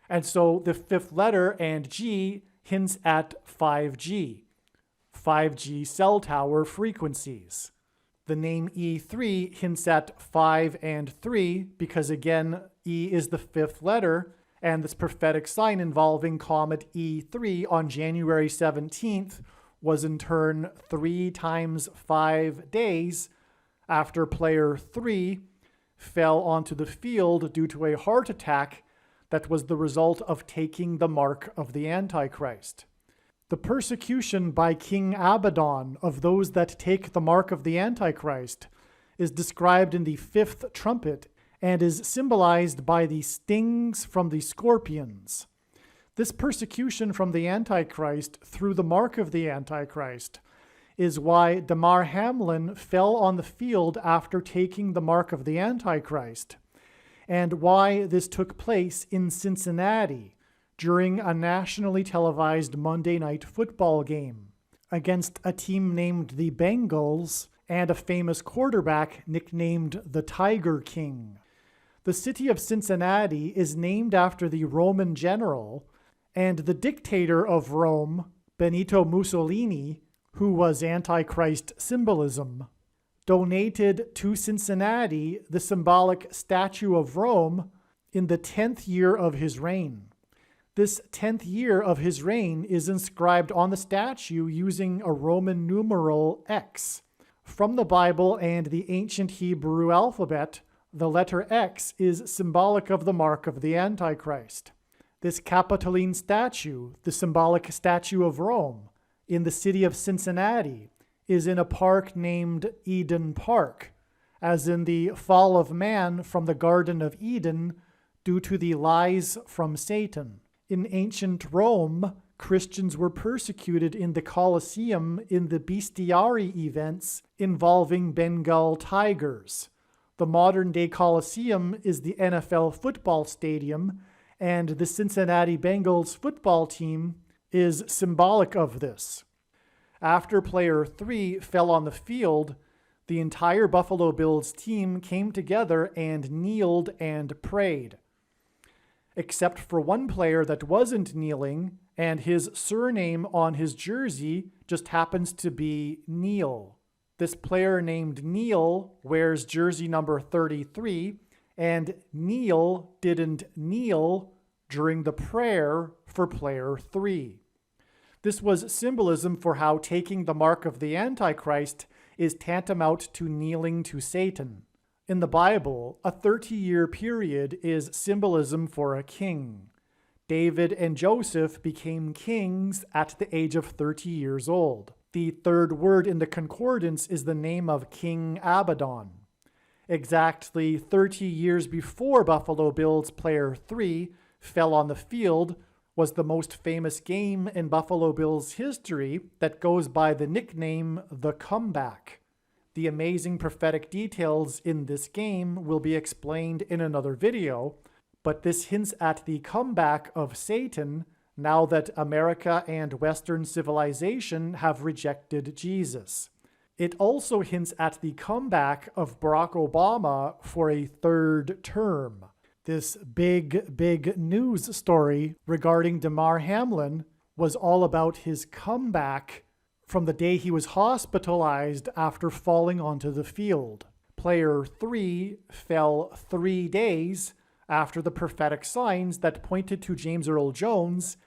and so the 5th letter and G hints at 5G cell tower frequencies. The name E3 hints at 5 and 3 because again E is the 5th letter, and this prophetic sign involving comet E3 on January 17th was in turn 3 times 5 days after player 3 fell onto the field due to a heart attack that was the result of taking the mark of the Antichrist. The persecution by King Abaddon of those that take the mark of the Antichrist is described in the 5th trumpet and is symbolized by the stings from the scorpions. This persecution from the Antichrist through the mark of the Antichrist is why Damar Hamlin fell on the field after taking the mark of the Antichrist, and why this took place in Cincinnati during a nationally televised Monday night football game against a team named the Bengals and a famous quarterback nicknamed the Tiger King. The city of Cincinnati is named after the Roman general and the dictator of Rome, Benito Mussolini, who was Antichrist symbolism, donated to Cincinnati the symbolic statue of Rome in the 10th year of his reign. This 10th year of his reign is inscribed on the statue using a Roman numeral X. From the Bible and the ancient Hebrew alphabet, the letter X is symbolic of the mark of the Antichrist. This Capitoline statue, the symbolic statue of Rome, in the city of Cincinnati, is in a park named Eden Park, as in the fall of man from the Garden of Eden due to the lies from Satan. In ancient Rome, Christians were persecuted in the Colosseum in the bestiary events involving Bengal tigers. The modern-day Colosseum is the NFL football stadium, and the Cincinnati Bengals football team is symbolic of this. After player 3 fell on the field, the entire Buffalo Bills team came together and kneeled and prayed. Except for one player that wasn't kneeling, and his surname on his jersey just happens to be Neil. This player named Neil wears jersey number 33, and Neil didn't kneel during the prayer for player 3. This was symbolism for how taking the mark of the Antichrist is tantamount to kneeling to Satan. In the Bible, a 30-year period is symbolism for a king. David and Joseph became kings at the age of 30 years old. The third word in the concordance is the name of King Abaddon. Exactly 30 years before Buffalo Bills player 3 fell on the field was the most famous game in Buffalo Bills history that goes by the nickname The Comeback. The amazing prophetic details in this game will be explained in another video, but this hints at the comeback of Satan now that America and Western civilization have rejected Jesus. It also hints at the comeback of Barack Obama for a third term. This big news story regarding Damar Hamlin was all about his comeback from the day he was hospitalized after falling onto the field. Player 3 fell 3 days after the prophetic signs that pointed to James Earl Jones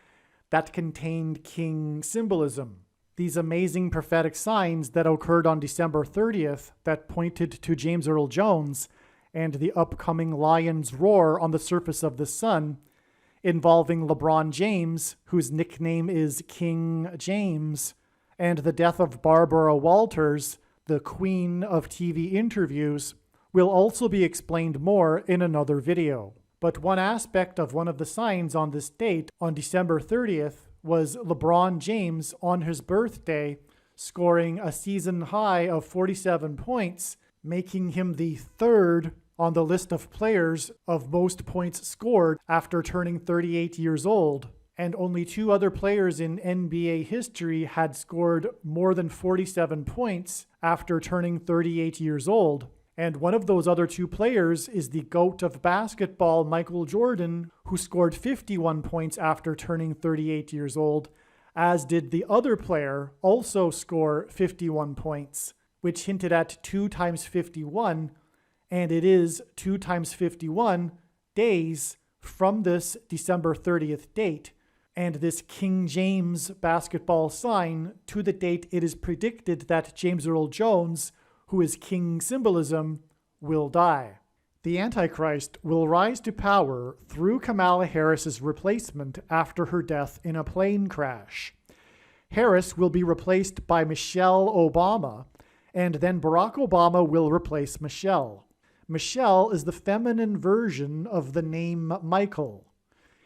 that contained king symbolism. These amazing prophetic signs that occurred on December 30th that pointed to James Earl Jones and the upcoming lion's roar on the surface of the sun, involving LeBron James, whose nickname is King James, and the death of Barbara Walters, the queen of TV interviews, will also be explained more in another video. But one aspect of one of the signs on this date, on December 30th, was LeBron James on his birthday scoring a season high of 47 points, making him the third on the list of players of most points scored after turning 38 years old. And only 2 other players in NBA history had scored more than 47 points after turning 38 years old. And one of those other 2 players is the GOAT of basketball, Michael Jordan, who scored 51 points after turning 38 years old, as did the other player also score 51 points, which hinted at 2 times 51, and it is 2 times 51 days from this December 30th date, and this King James basketball sign to the date it is predicted that James Earl Jones, who is king symbolism, will die. The Antichrist will rise to power through Kamala Harris's replacement after her death in a plane crash. Harris will be replaced by Michelle Obama, and then Barack Obama will replace Michelle. Michelle is the feminine version of the name Michael.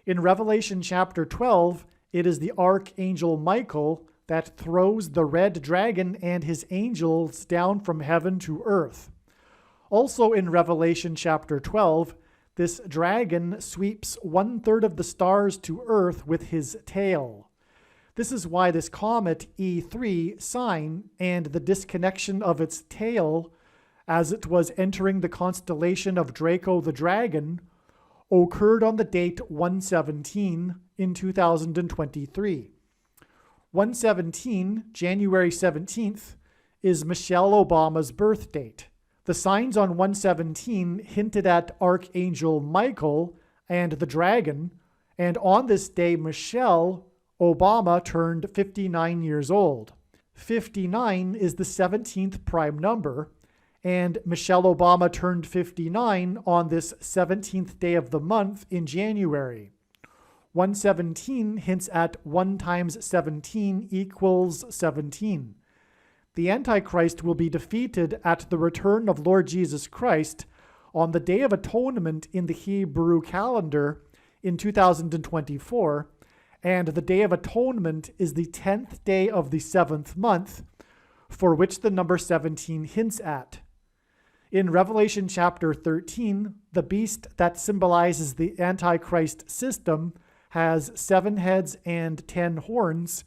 In Revelation chapter 12, it is the archangel Michael that throws the red dragon and his angels down from heaven to earth. Also in Revelation chapter 12, this dragon sweeps 1/3 of the stars to earth with his tail. This is why this comet E3 sign and the disconnection of its tail as it was entering the constellation of Draco the Dragon occurred on the date 117 in 2023. 117, January 17th, is Michelle Obama's birth date. The signs on 117 hinted at Archangel Michael and the dragon, and on this day, Michelle Obama turned 59 years old. 59 is the 17th prime number, and Michelle Obama turned 59 on this 17th day of the month in January. 117 hints at 1 times 17 equals 17. The Antichrist will be defeated at the return of Lord Jesus Christ on the Day of Atonement in the Hebrew calendar in 2024, and the Day of Atonement is the 10th day of the 7th month, for which the number 17 hints at. In Revelation chapter 13, the beast that symbolizes the Antichrist system has 7 heads and 10 horns,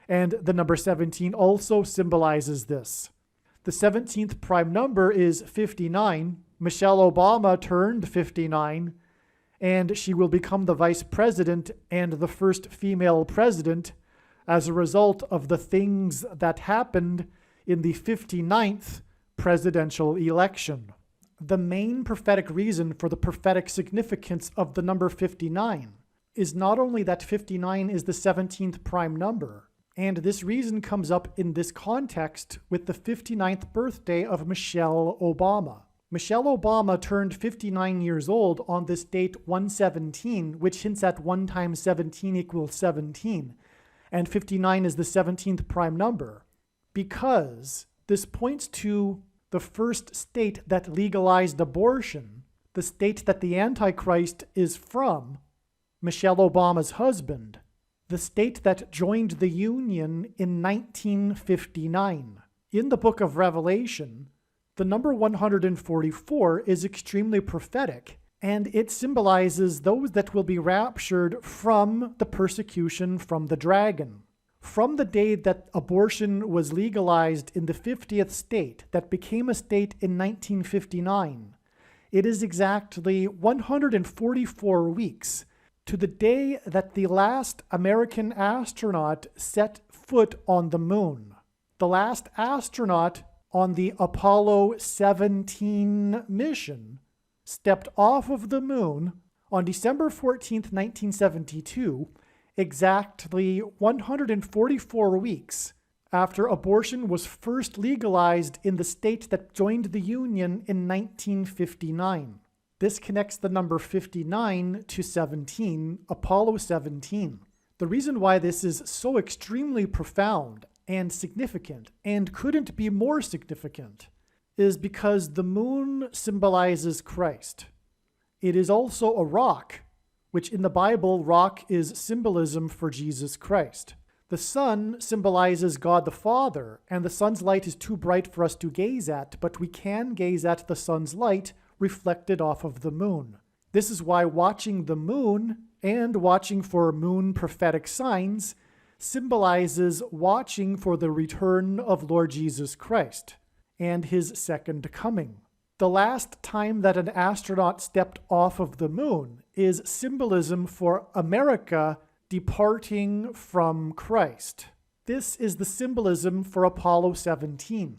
and the number 17 also symbolizes this. The 17th prime number is 59. Michelle Obama turned 59, and she will become the vice president and the first female president as a result of the things that happened in the 59th presidential election. The main prophetic reason for the prophetic significance of the number 59 is not only that 59 is the 17th prime number, and this reason comes up in this context with the 59th birthday of Michelle Obama. Michelle Obama turned 59 years old on this date 117, which hints at 1 times 17 equals 17, and 59 is the 17th prime number, because this points to the first state that legalized abortion, the state that the Antichrist is from, Michelle Obama's husband, the state that joined the Union in 1959. In the book of Revelation, the number 144 is extremely prophetic, and it symbolizes those that will be raptured from the persecution from the dragon. From the day that abortion was legalized in the 50th state, that became a state in 1959, it is exactly 144 weeks to the day that the last American astronaut set foot on the moon. The last astronaut on the Apollo 17 mission stepped off of the moon on December 14th, 1972, exactly 144 weeks after abortion was first legalized in the state that joined the Union in 1959. This connects the number 59 to 17, Apollo 17. The reason why this is so extremely profound and significant, and couldn't be more significant, is because the moon symbolizes Christ. It is also a rock, which in the Bible, rock is symbolism for Jesus Christ. The sun symbolizes God the Father, and the sun's light is too bright for us to gaze at, but we can gaze at the sun's light reflected off of the moon. This is why watching the moon and watching for moon prophetic signs symbolizes watching for the return of Lord Jesus Christ and his second coming. The last time that an astronaut stepped off of the moon is symbolism for America departing from Christ. This is the symbolism for Apollo 17.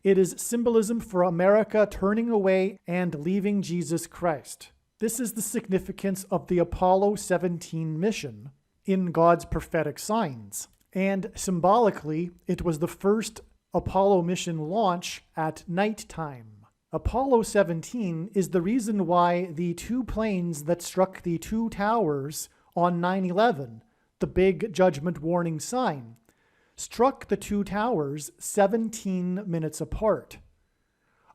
It is symbolism for America turning away and leaving Jesus Christ. This is the significance of the Apollo 17 mission in God's prophetic signs. And symbolically, it was the first Apollo mission launch at nighttime. Apollo 17 is the reason why the 2 planes that struck the 2 towers on 9/11, the big judgment warning sign, struck the 2 towers 17 minutes apart.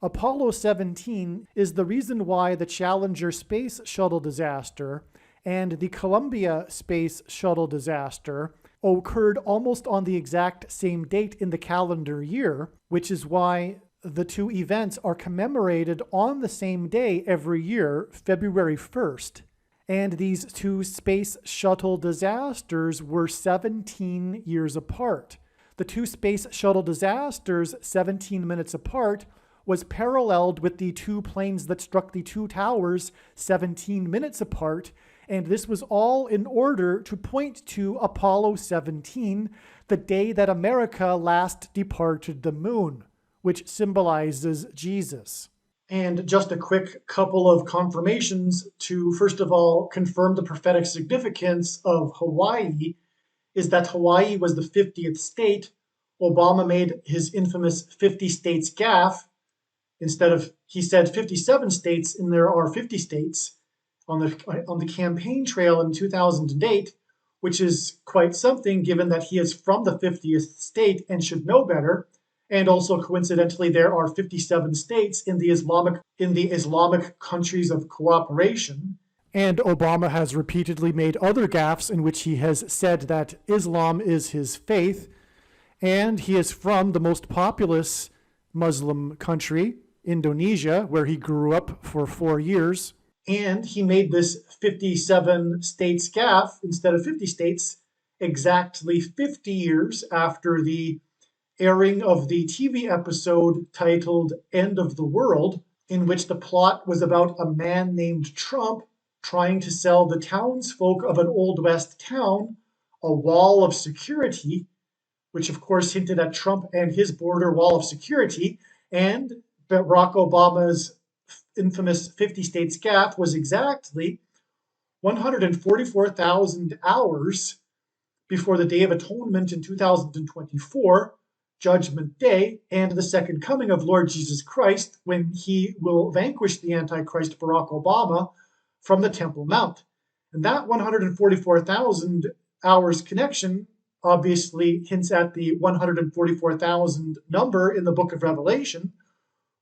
Apollo 17 is the reason why the Challenger space shuttle disaster and the Columbia space shuttle disaster occurred almost on the exact same date in the calendar year, which is why the two events are commemorated on the same day every year, February 1st. And these two space shuttle disasters were 17 years apart. The two space shuttle disasters, 17 minutes apart, was paralleled with the two planes that struck the two towers 17 minutes apart, and this was all in order to point to Apollo 17, the day that America last departed the moon, which symbolizes Jesus. And just a quick couple of confirmations to, first of all, confirm the prophetic significance of Hawaii is that Hawaii was the 50th state. Obama made his infamous 50 states gaffe. Instead of, he said 57 states, and there are 50 states on the campaign trail in 2008, which is quite something given that he is from the 50th state and should know better. And also coincidentally, there are 57 states in the Islamic countries of cooperation. And Obama has repeatedly made other gaffes in which he has said that Islam is his faith, and he is from the most populous Muslim country, Indonesia, where he grew up for 4 years. And he made this 57 states gaffe instead of 50 states exactly 50 years after the airing of the TV episode titled End of the World, in which the plot was about a man named Trump trying to sell the townsfolk of an Old West town a wall of security, which of course hinted at Trump and his border wall of security, and Barack Obama's infamous 50 states gaffe was exactly 144,000 hours before the Day of Atonement in 2024, Judgment Day, and the second coming of Lord Jesus Christ, when he will vanquish the Antichrist Barack Obama from the Temple Mount. And that 144,000 hours connection obviously hints at the 144,000 number in the book of Revelation,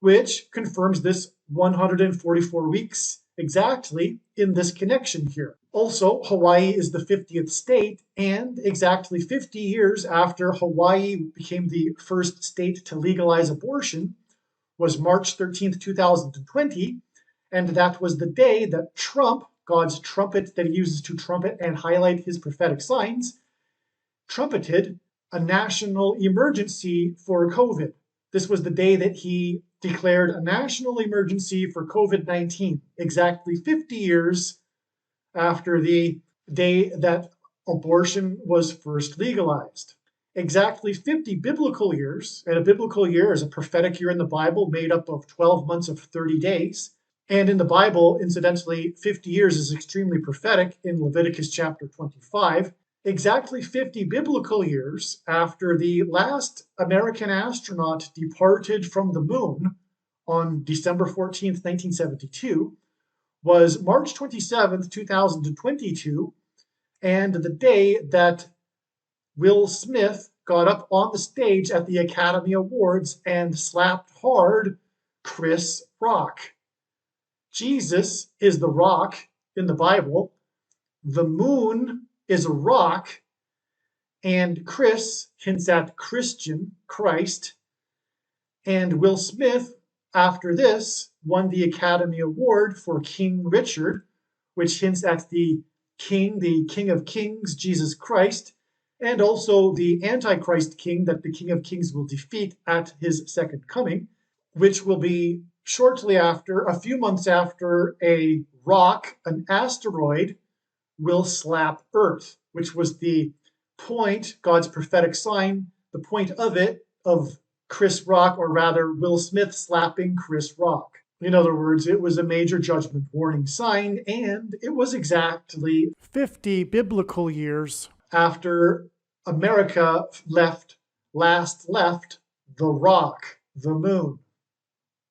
which confirms this 144 weeks exactly in this connection here. Also, Hawaii is the 50th state, and exactly 50 years after Hawaii became the first state to legalize abortion was March 13th, 2020, and that was the day that Trump, God's trumpet that he uses to trumpet and highlight his prophetic signs, trumpeted a national emergency for COVID. This was the day that he declared a national emergency for COVID-19, exactly 50 years after the day that abortion was first legalized. Exactly 50 biblical years, and a biblical year is a prophetic year in the Bible made up of 12 months of 30 days. And in the Bible, incidentally, 50 years is extremely prophetic in Leviticus chapter 25. Exactly 50 biblical years after the last American astronaut departed from the moon on December 14th, 1972, was March 27th, 2022, and the day that Will Smith got up on the stage at the Academy Awards and slapped hard Chris Rock. Jesus is the rock in the Bible. The moon is a rock, and Chris hints at Christian, Christ, and Will Smith, after this, won the Academy Award for King Richard, which hints at the King of Kings, Jesus Christ, and also the Antichrist King that the King of Kings will defeat at his second coming, which will be shortly after, a few months after, a rock, an asteroid, will slap Earth, which was the point, God's prophetic sign, the point of it, of Chris Rock, or rather Will Smith slapping Chris Rock. In other words, it was a major judgment warning sign, and it was exactly 50 biblical years after America last left the rock, the moon,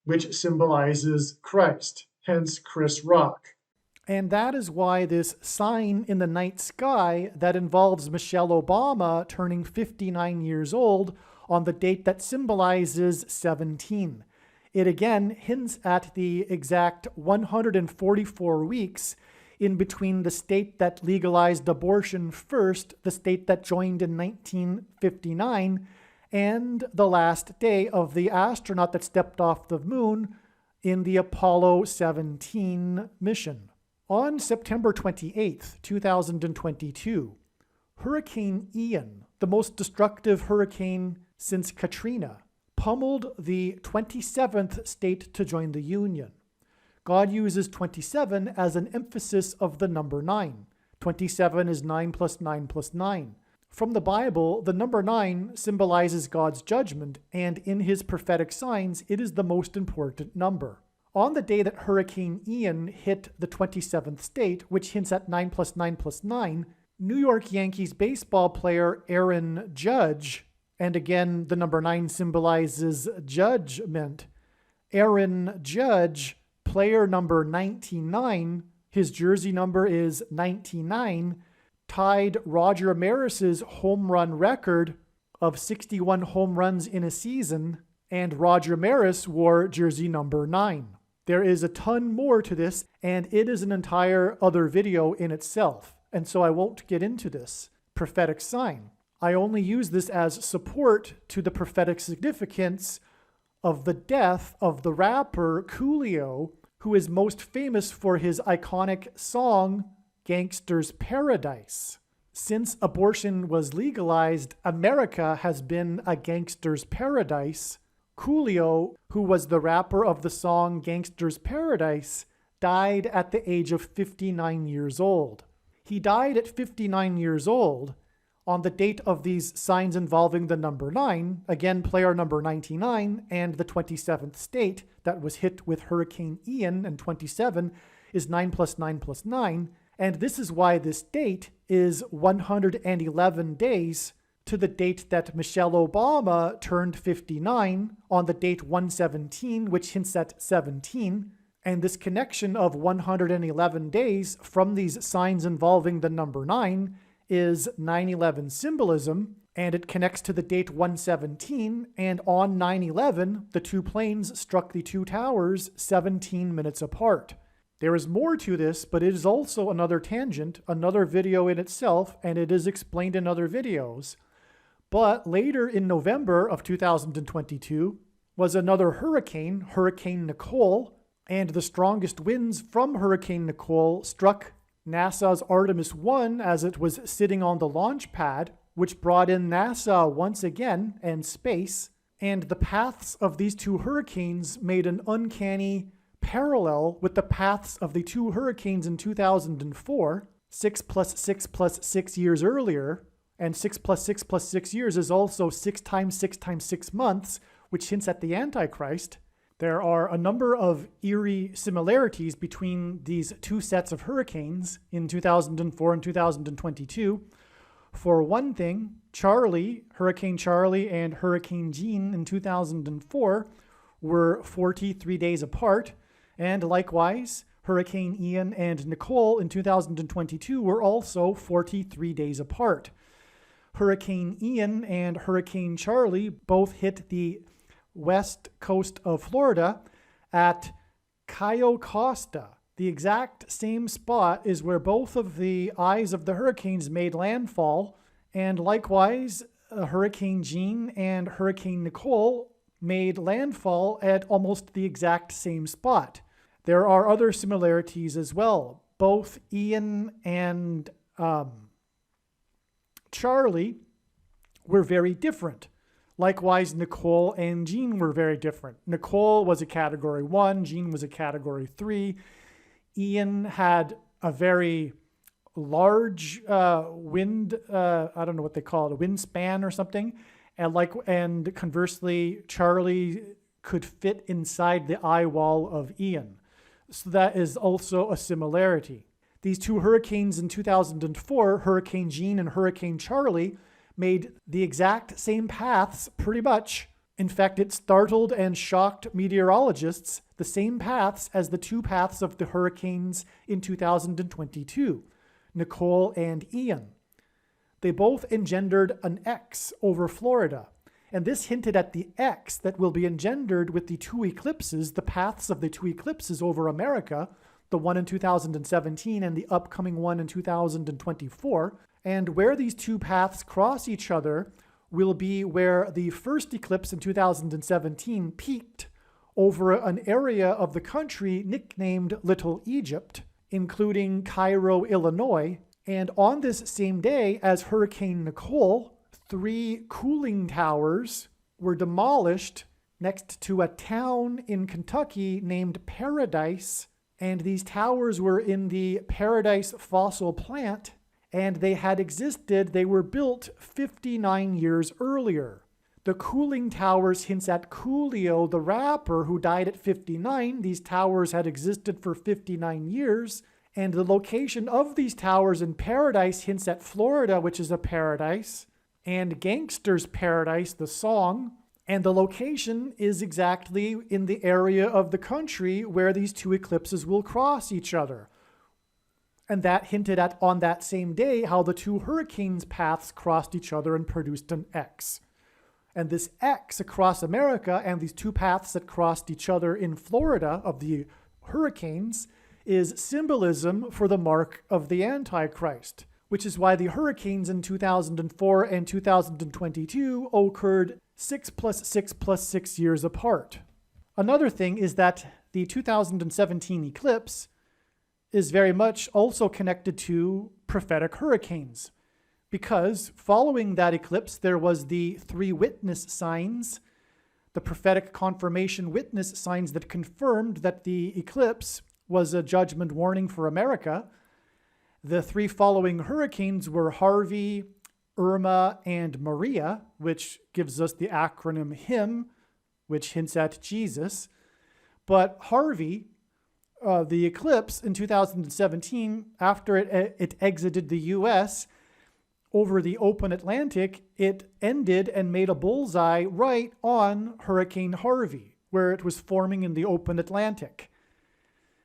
which symbolizes Christ, hence Chris Rock. And that is why this sign in the night sky that involves Michelle Obama turning 59 years old on the date that symbolizes 17. It again hints at the exact 144 weeks in between the state that legalized abortion first, the state that joined in 1959, and the last day of the astronaut that stepped off the moon in the Apollo 17 mission. On September 28, 2022, Hurricane Ian, the most destructive hurricane since Katrina, pummeled the 27th state to join the Union. God uses 27 as an emphasis of the number 9. 27 is 9 plus 9 plus 9. From the Bible, the number 9 symbolizes God's judgment, and in his prophetic signs, it is the most important number. On the day that Hurricane Ian hit the 27th state, which hints at 9 plus 9 plus 9, New York Yankees baseball player Aaron Judge, and again, the number 9 symbolizes judgment. Aaron Judge, player number 99, his jersey number is 99, tied Roger Maris's home run record of 61 home runs in a season, and Roger Maris wore jersey number 9. There is a ton more to this, and it is an entire other video in itself, and so I won't get into this prophetic sign. I only use this as support to the prophetic significance of the death of the rapper Coolio, who is most famous for his iconic song, Gangster's Paradise. Since abortion was legalized, America has been a gangster's paradise. Coolio, who was the rapper of the song Gangster's Paradise, died at the age of 59 years old. He died at 59 years old on the date of these signs involving the number 9, again player number 99, and the 27th state that was hit with Hurricane Ian, and 27 is 9 plus 9 plus 9, and this is why this date is 111 days to the date that Michelle Obama turned 59 on the date 117, which hints at 17, and this connection of 111 days from these signs involving the number 9 is 9/11 symbolism, and it connects to the date 117, and on 9/11, the two planes struck the two towers 17 minutes apart. There is more to this, but it is also another tangent, another video in itself, and it is explained in other videos. But later in November of 2022 was another hurricane, Hurricane Nicole, and the strongest winds from Hurricane Nicole struck NASA's Artemis 1 as it was sitting on the launch pad, which brought in NASA once again and space, and the paths of these two hurricanes made an uncanny parallel with the paths of the two hurricanes in 2004, 6 plus 6 plus 6 years earlier, and 6 plus 6 plus 6 years is also 6 times 6 times 6 months, which hints at the Antichrist. There are a number of eerie similarities between these two sets of hurricanes in 2004 and 2022. For one thing, Hurricane Charlie and Hurricane Jean in 2004 were 43 days apart, and likewise, Hurricane Ian and Nicole in 2022 were also 43 days apart. Hurricane Ian and Hurricane Charlie both hit the west coast of Florida at Cayo Costa. The exact same spot is where both of the eyes of the hurricanes made landfall, and likewise, Hurricane Jean and Hurricane Nicole made landfall at almost the exact same spot. There are other similarities as well. Both Ian and Charlie were very different. Likewise, Nicole and Jean were very different. Nicole was a Category 1, Jean was a Category 3. Ian had a very large wind, I don't know what they call it, a wind span or something. And conversely, Charlie could fit inside the eye wall of Ian. So that is also a similarity. These two hurricanes in 2004, Hurricane Jean and Hurricane Charlie, made the exact same paths pretty much. In fact, it startled and shocked meteorologists, the same paths as the two paths of the hurricanes in 2022, Nicole and Ian. They both engendered an X over Florida, and this hinted at the X that will be engendered with the two eclipses, the paths of the two eclipses over America, the one in 2017 and the upcoming one in 2024. And where these two paths cross each other will be where the first eclipse in 2017 peaked over an area of the country nicknamed Little Egypt, including Cairo, Illinois. And on this same day as Hurricane Nicole, 3 cooling towers were demolished next to a town in Kentucky named Paradise. And these towers were in the Paradise fossil plant, and they were built 59 years earlier. The cooling towers hints at Coolio, the rapper, who died at 59. These towers had existed for 59 years, and the location of these towers in Paradise hints at Florida, which is a paradise, and Gangster's Paradise, the song, and the location is exactly in the area of the country where these two eclipses will cross each other. And that hinted at, on that same day, how the two hurricanes' paths crossed each other and produced an X. And this X across America and these two paths that crossed each other in Florida of the hurricanes is symbolism for the mark of the Antichrist, which is why the hurricanes in 2004 and 2022 occurred 6 + 6 + 6 years apart. Another thing is that the 2017 eclipse is very much also connected to prophetic hurricanes, because following that eclipse, there was the 3 witness signs, the prophetic confirmation witness signs that confirmed that the eclipse was a judgment warning for America. The 3 following hurricanes were Harvey, Irma, and Maria, which gives us the acronym HIM, which hints at Jesus. But Harvey, the eclipse in 2017, after it exited the U.S., over the open Atlantic, it ended and made a bullseye right on Hurricane Harvey, where it was forming in the open Atlantic.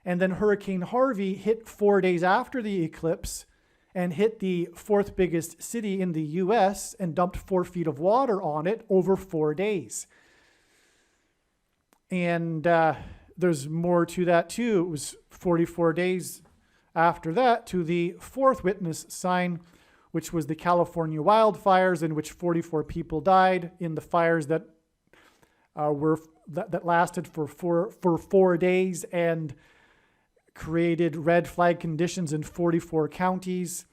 And then Hurricane Harvey hit 4 days after the eclipse and hit the 4th biggest city in the U.S. and dumped 4 feet of water on it over 4 days. And there's more to that too. It was 44 days after that to the 4th witness sign, which was the California wildfires, in which 44 people died in the fires that lasted for 4 days and created red flag conditions in 44 counties,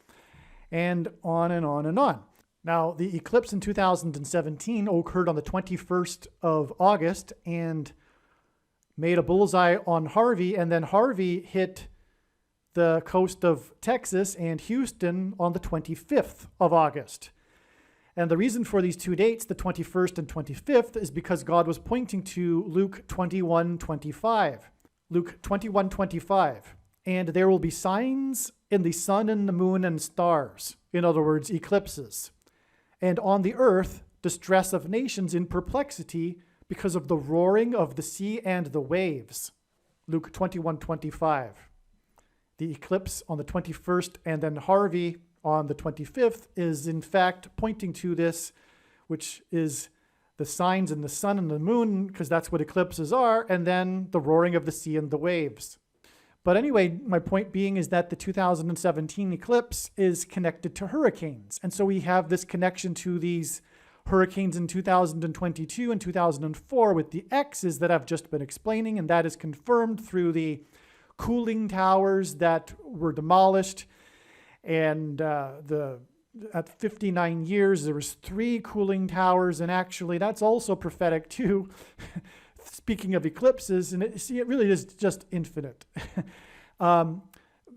and on and on and on. Now, the eclipse in 2017 occurred on the 21st of August and made a bullseye on Harvey, and then Harvey hit the coast of Texas and Houston on the 25th of August. And the reason for these 2 dates, the 21st and 25th, is because God was pointing to Luke 21:25. Luke 21:25. And there will be signs in the sun and the moon and stars. In other words, eclipses. And on the earth, distress of nations in perplexity because of the roaring of the sea and the waves. Luke 21:25. The eclipse on the 21st and then Harvey on the 25th is in fact pointing to this, which is the signs in the sun and the moon, because that's what eclipses are, and then the roaring of the sea and the waves. But anyway, my point being is that the 2017 eclipse is connected to hurricanes. And so we have this connection to these hurricanes in 2022 and 2004 with the X's that I've just been explaining, and that is confirmed through the cooling towers that were demolished. And at 59 years, there was 3 cooling towers, and actually that's also prophetic too. Speaking of eclipses, and it really is just infinite.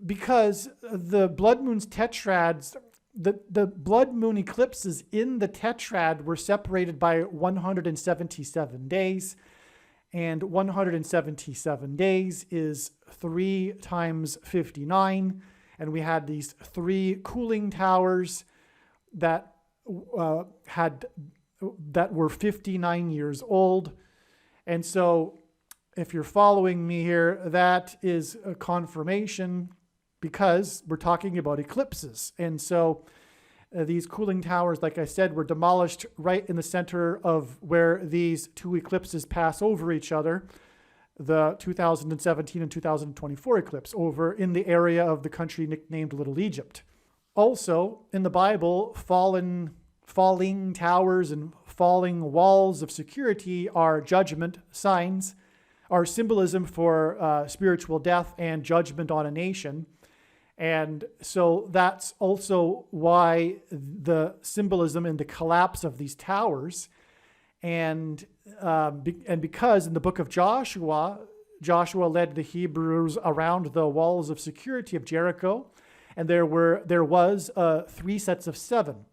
Because the blood moon's tetrads, the blood moon eclipses in the tetrad were separated by 177 days, and 177 days is 3 times 59. And we had these 3 cooling towers that were 59 years old. And so if you're following me here, that is a confirmation, because we're talking about eclipses. And so these cooling towers, like I said, were demolished right in the center of where these 2 eclipses pass over each other. the 2017 and 2024 eclipse over in the area of the country nicknamed Little Egypt. Also, in the Bible, falling towers and falling walls of security are judgment signs, are symbolism for spiritual death and judgment on a nation. And so that's also why the symbolism in the collapse of these towers. And because in the book of Joshua led the Hebrews around the walls of security of Jericho, and there was 3 sets of 7.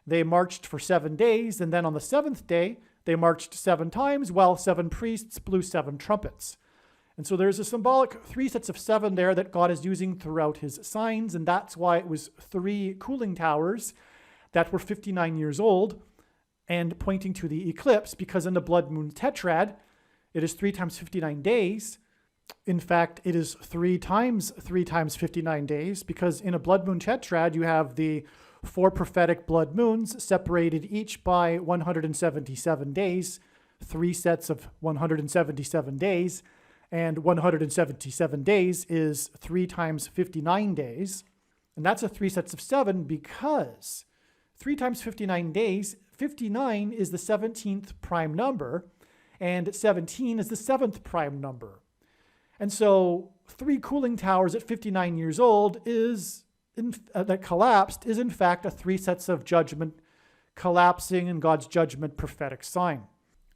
They marched for 7 days, and then on the 7th day, they marched 7 times while 7 priests blew 7 trumpets. And so there's a symbolic 3 sets of 7 there that God is using throughout his signs, and that's why it was 3 cooling towers that were 59 years old and pointing to the eclipse, because in the blood moon tetrad, it is 3 times 59 days. In fact, it is 3 times 59 days, because in a blood moon tetrad, you have the 4 prophetic blood moons separated each by 177 days, 3 sets of 177 days, and 177 days is 3 times 59 days. And that's a 3 sets of 7 because 3 times 59 days, 59 is the 17th prime number, and 17 is the 7th prime number. And so 3 cooling towers at 59 years old that collapsed is in fact a 3 sets of judgment collapsing in God's judgment prophetic sign.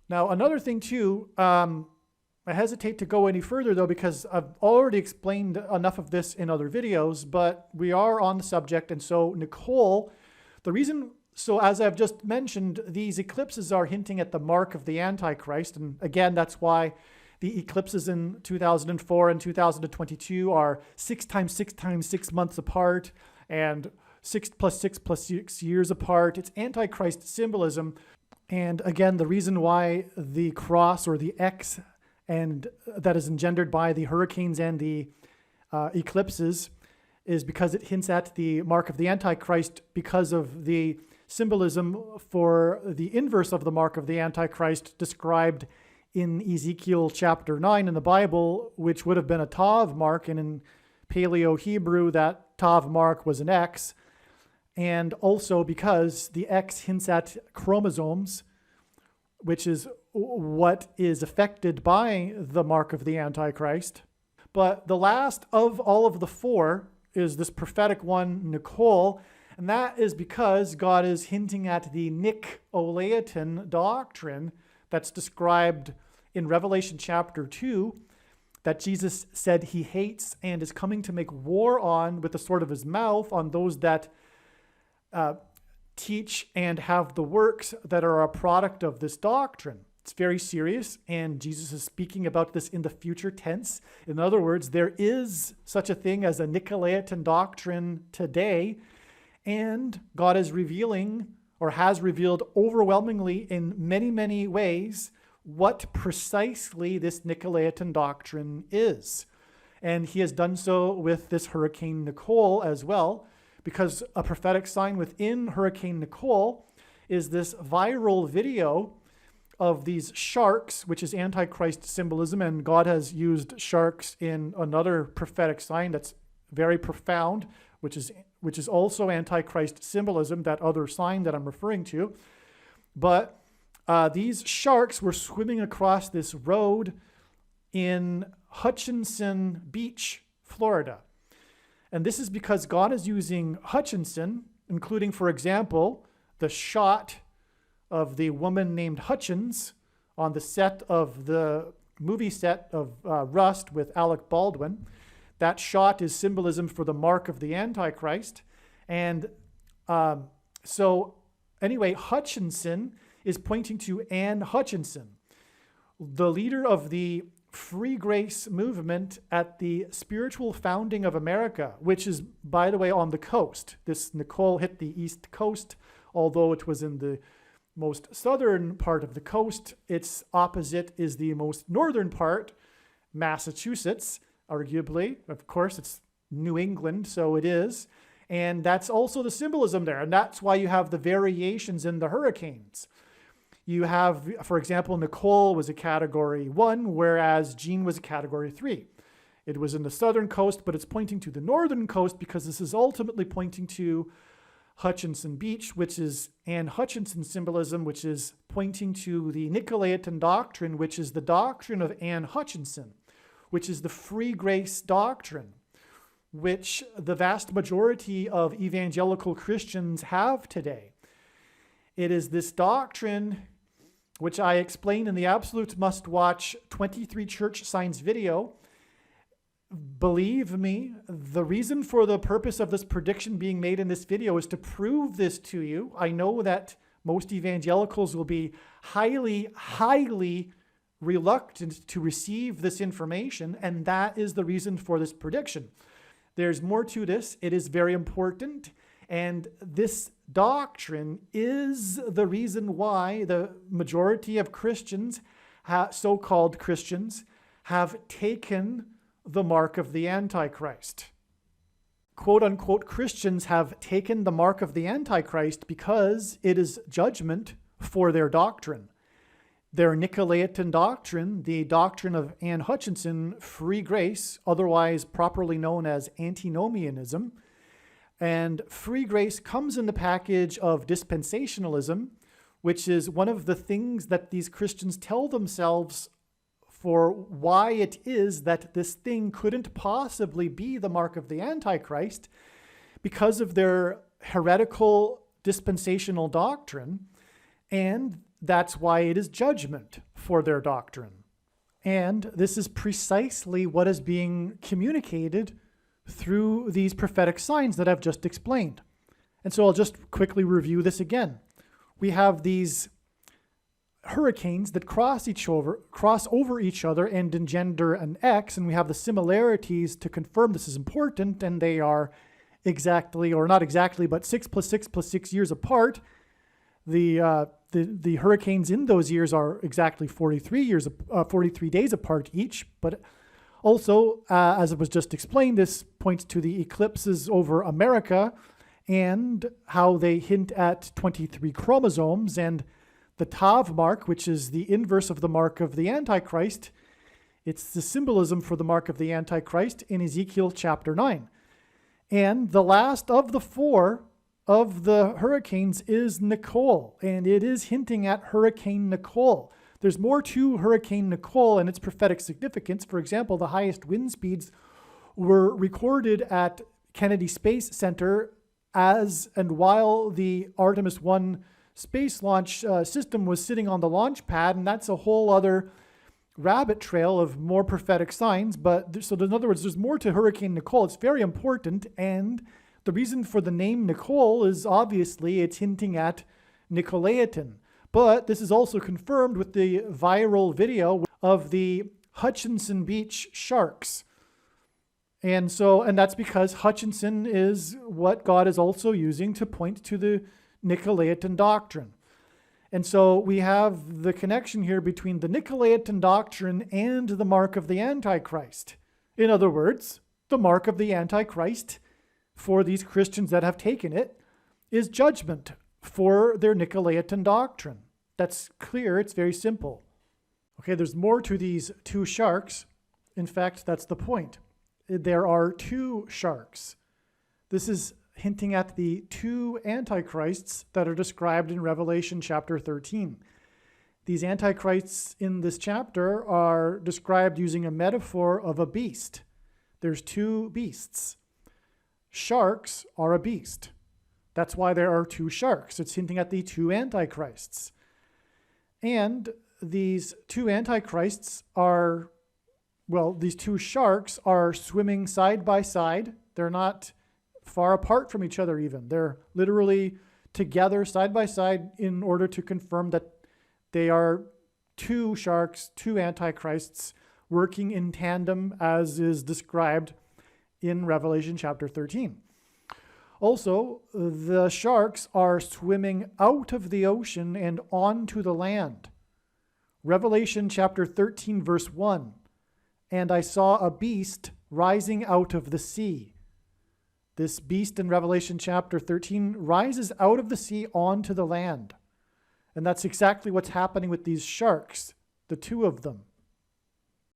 Now, another thing too, I hesitate to go any further though, because I've already explained enough of this in other videos, but we are on the subject. And so Nicole, so as I've just mentioned, these eclipses are hinting at the mark of the Antichrist. And again, that's why the eclipses in 2004 and 2022 are 6 times 6 times 6 months apart and 6 plus 6 plus 6 years apart. It's Antichrist symbolism. And again, the reason why the cross or the X and that is engendered by the hurricanes and the eclipses is because it hints at the mark of the Antichrist, because of the symbolism for the inverse of the mark of the Antichrist described in Ezekiel chapter 9 in the Bible, which would have been a Tav mark, and in Paleo Hebrew that Tav mark was an X, and also because the X hints at chromosomes, which is what is affected by the mark of the Antichrist. But the last of all of the 4 is this prophetic one, Nicole, and that is because God is hinting at the Nicolaitan doctrine that's described in Revelation chapter 2, that Jesus said he hates and is coming to make war on with the sword of his mouth on those that teach and have the works that are a product of this doctrine. It's very serious, and Jesus is speaking about this in the future tense. In other words, there is such a thing as a Nicolaitan doctrine today, and God is revealing, or has revealed overwhelmingly in many, many ways, what precisely this Nicolaitan doctrine is. And he has done so with this Hurricane Nicole as well, because a prophetic sign within Hurricane Nicole is this viral video of these sharks, which is Antichrist symbolism, and God has used sharks in another prophetic sign that's very profound, which is also Antichrist symbolism, that other sign that I'm referring to. But these sharks were swimming across this road in Hutchinson Beach, Florida. And this is because God is using Hutchinson, including, for example, the shot of the woman named Hutchins on the set of the movie set of Rust with Alec Baldwin. That shot is symbolism for the mark of the Antichrist. And so anyway, Hutchinson is pointing to Anne Hutchinson, the leader of the Free Grace movement at the spiritual founding of America, which is, by the way, on the coast. This Nicole hit the East Coast, although it was in the most southern part of the coast. Its opposite is the most northern part, Massachusetts, arguably. Of course, it's New England, so it is. And that's also the symbolism there. And that's why you have the variations in the hurricanes. You have, for example, Nicole was a category 1, whereas Jean was a category 3. It was in the southern coast, but it's pointing to the northern coast because this is ultimately pointing to Hutchinson Beach, which is Anne Hutchinson symbolism, which is pointing to the Nicolaitan doctrine, which is the doctrine of Anne Hutchinson, which is the free grace doctrine, which the vast majority of evangelical Christians have today. It is this doctrine which I explain in the absolute must-watch 23 Church Signs video. Believe me, the reason for the purpose of this prediction being made in this video is to prove this to you. I know that most evangelicals will be highly, highly reluctant to receive this information, and that is the reason for this prediction. There's more to this. It is very important, and this doctrine is the reason why the majority of Christians, so-called Christians, have taken the mark of the Antichrist. Quote-unquote Christians have taken the mark of the Antichrist because it is judgment for their doctrine. Their Nicolaitan doctrine, the doctrine of Anne Hutchinson, free grace, otherwise properly known as antinomianism, and free grace comes in the package of dispensationalism, which is one of the things that these Christians tell themselves for why it is that this thing couldn't possibly be the mark of the Antichrist, because of their heretical dispensational doctrine, and that's why it is judgment for their doctrine. And this is precisely what is being communicated through these prophetic signs that I've just explained. And so I'll just quickly review this again. We have these hurricanes that cross over each other and engender an X, and we have the similarities to confirm this is important, and they are exactly, or not exactly, but 6 + 6 + 6 years apart. The hurricanes in those years are exactly 43 days apart each, but also, as it was just explained, this points to the eclipses over America and how they hint at 23 chromosomes, and the Tav mark, which is the inverse of the mark of the Antichrist. It's the symbolism for the mark of the Antichrist in Ezekiel chapter 9. And the last of the 4 of the hurricanes is Nicole, and it is hinting at Hurricane Nicole. There's more to Hurricane Nicole and its prophetic significance. For example, the highest wind speeds were recorded at Kennedy Space Center as and while the Artemis 1 space launch system was sitting on the launch pad, and that's a whole other rabbit trail of more prophetic signs. But so in other words, there's more to Hurricane Nicole. It's very important, and the reason for the name Nicole is obviously it's hinting at Nicolaitan. But this is also confirmed with the viral video of the Hutchinson Beach sharks. And that's because Hutchinson is what God is also using to point to the Nicolaitan doctrine. And so we have the connection here between the Nicolaitan doctrine and the mark of the Antichrist. In other words, the mark of the Antichrist for these Christians that have taken it is judgment for their Nicolaitan doctrine. That's clear. It's very simple. Okay, there's more to these 2 sharks. In fact, that's the point. There are 2 sharks. This is hinting at the 2 antichrists that are described in Revelation chapter 13. These antichrists in this chapter are described using a metaphor of a beast. There's 2 beasts. Sharks are a beast. That's why there are 2 sharks. It's hinting at the 2 antichrists. And these 2 antichrists are, these 2 sharks are swimming side by side. They're not far apart from each other even. They're literally together side by side in order to confirm that they are 2 sharks, 2 antichrists working in tandem as is described in Revelation chapter 13. Also, the sharks are swimming out of the ocean and onto the land. Revelation chapter 13 verse 1, "And I saw a beast rising out of the sea." This beast in Revelation chapter 13 rises out of the sea onto the land. And that's exactly what's happening with these sharks, the two of them.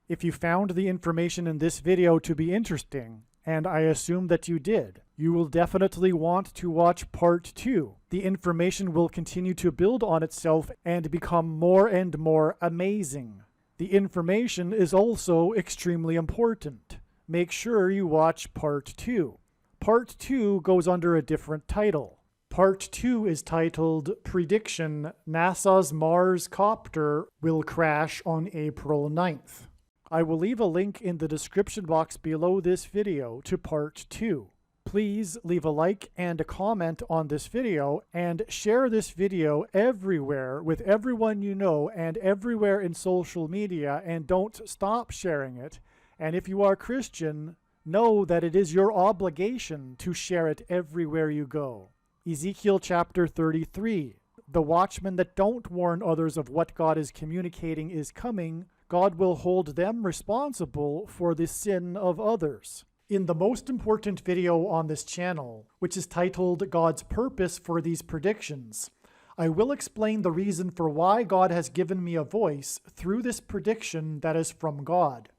If you found the information in this video to be interesting, and I assume that you did, you will definitely want to watch part 2. The information will continue to build on itself and become more and more amazing. The information is also extremely important. Make sure you watch part 2. Part 2 goes under a different title. Part 2 is titled Prediction: NASA's Mars Copter Will Crash on April 9th. I will leave a link in the description box below this video to part 2. Please leave a like and a comment on this video and share this video everywhere with everyone you know and everywhere in social media, and don't stop sharing it. And if you are Christian, know that it is your obligation to share it everywhere you go. Ezekiel chapter 33. The watchmen that don't warn others of what God is communicating is coming. God will hold them responsible for the sin of others. In the most important video on this channel, which is titled God's Purpose for These Predictions, I will explain the reason for why God has given me a voice through this prediction that is from God.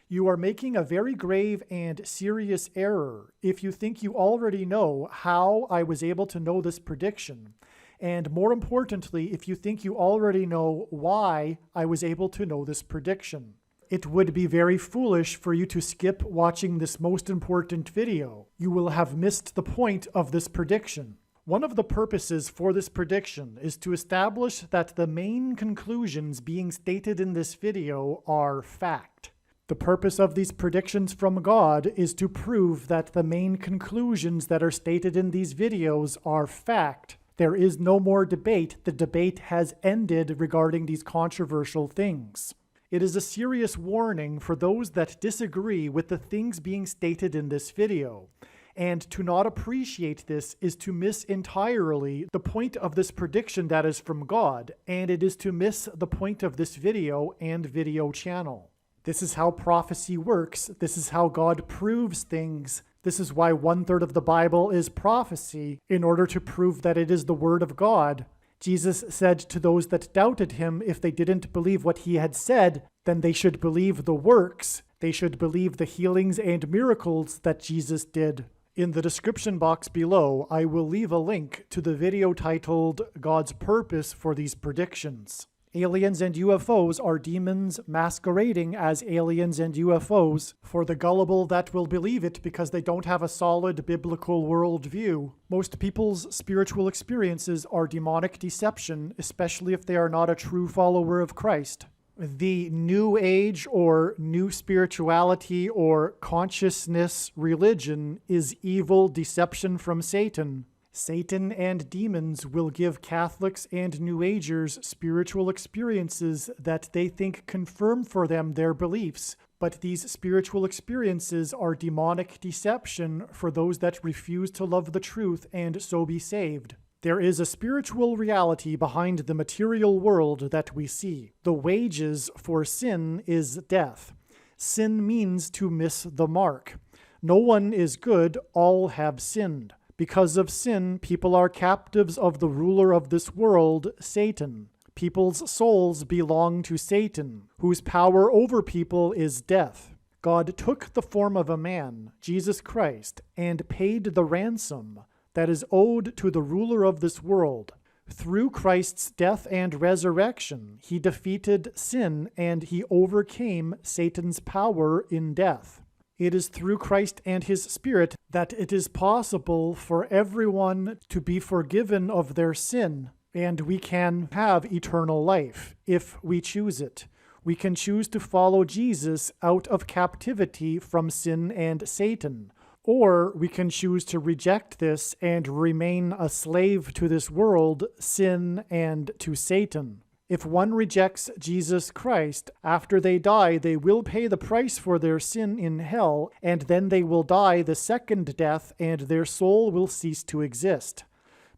You are making a very grave and serious error if you think you already know how I was able to know this prediction, and more importantly, if you think you already know why I was able to know this prediction. It would be very foolish for you to skip watching this most important video. You will have missed the point of this prediction. One of the purposes for this prediction is to establish that the main conclusions being stated in this video are fact. The purpose of these predictions from God is to prove that the main conclusions that are stated in these videos are fact. There is no more debate. The debate has ended regarding these controversial things. It is a serious warning for those that disagree with the things being stated in this video. And to not appreciate this is to miss entirely the point of this prediction that is from God, and it is to miss the point of this video and video channel. This is how prophecy works. This is how God proves things. This is why 1/3 of the Bible is prophecy, in order to prove that it is the Word of God. Jesus said to those that doubted him, if they didn't believe what he had said, then they should believe the works. They should believe the healings and miracles that Jesus did. In the description box below, I will leave a link to the video titled God's Purpose for These Predictions. Aliens and UFOs are demons masquerading as aliens and UFOs for the gullible that will believe it because they don't have a solid biblical worldview. Most people's spiritual experiences are demonic deception, especially if they are not a true follower of Christ. The New Age or New Spirituality or Consciousness religion is evil deception from Satan. Satan and demons will give Catholics and New Agers spiritual experiences that they think confirm for them their beliefs, but these spiritual experiences are demonic deception for those that refuse to love the truth and so be saved. There is a spiritual reality behind the material world that we see. The wages for sin is death. Sin means to miss the mark. No one is good, all have sinned. Because of sin, people are captives of the ruler of this world, Satan. People's souls belong to Satan, whose power over people is death. God took the form of a man, Jesus Christ, and paid the ransom that is owed to the ruler of this world. Through Christ's death and resurrection, he defeated sin and he overcame Satan's power in death. It is through Christ and his Spirit that it is possible for everyone to be forgiven of their sin, and we can have eternal life if we choose it. We can choose to follow Jesus out of captivity from sin and Satan, or we can choose to reject this and remain a slave to this world, sin, and to Satan. If one rejects Jesus Christ, after they die, they will pay the price for their sin in hell, and then they will die the second death, and their soul will cease to exist.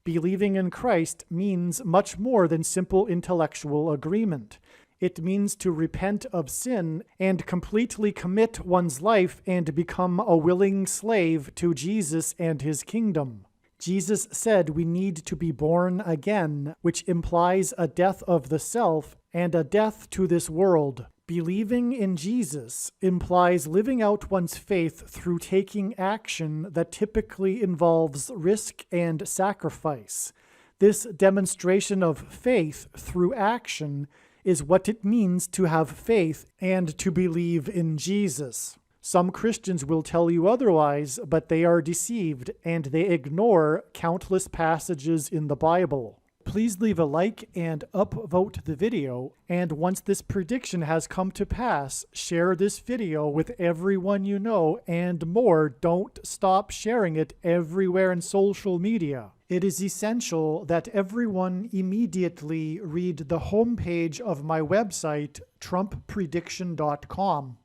Believing in Christ means much more than simple intellectual agreement. It means to repent of sin and completely commit one's life and become a willing slave to Jesus and his kingdom. Jesus said we need to be born again, which implies a death of the self and a death to this world. Believing in Jesus implies living out one's faith through taking action that typically involves risk and sacrifice. This demonstration of faith through action is what it means to have faith and to believe in Jesus. Some Christians will tell you otherwise, but they are deceived and they ignore countless passages in the Bible. Please leave a like and upvote the video, and once this prediction has come to pass, share this video with everyone you know, and more, don't stop sharing it everywhere in social media. It is essential that everyone immediately read the homepage of my website, TrumpPrediction.com.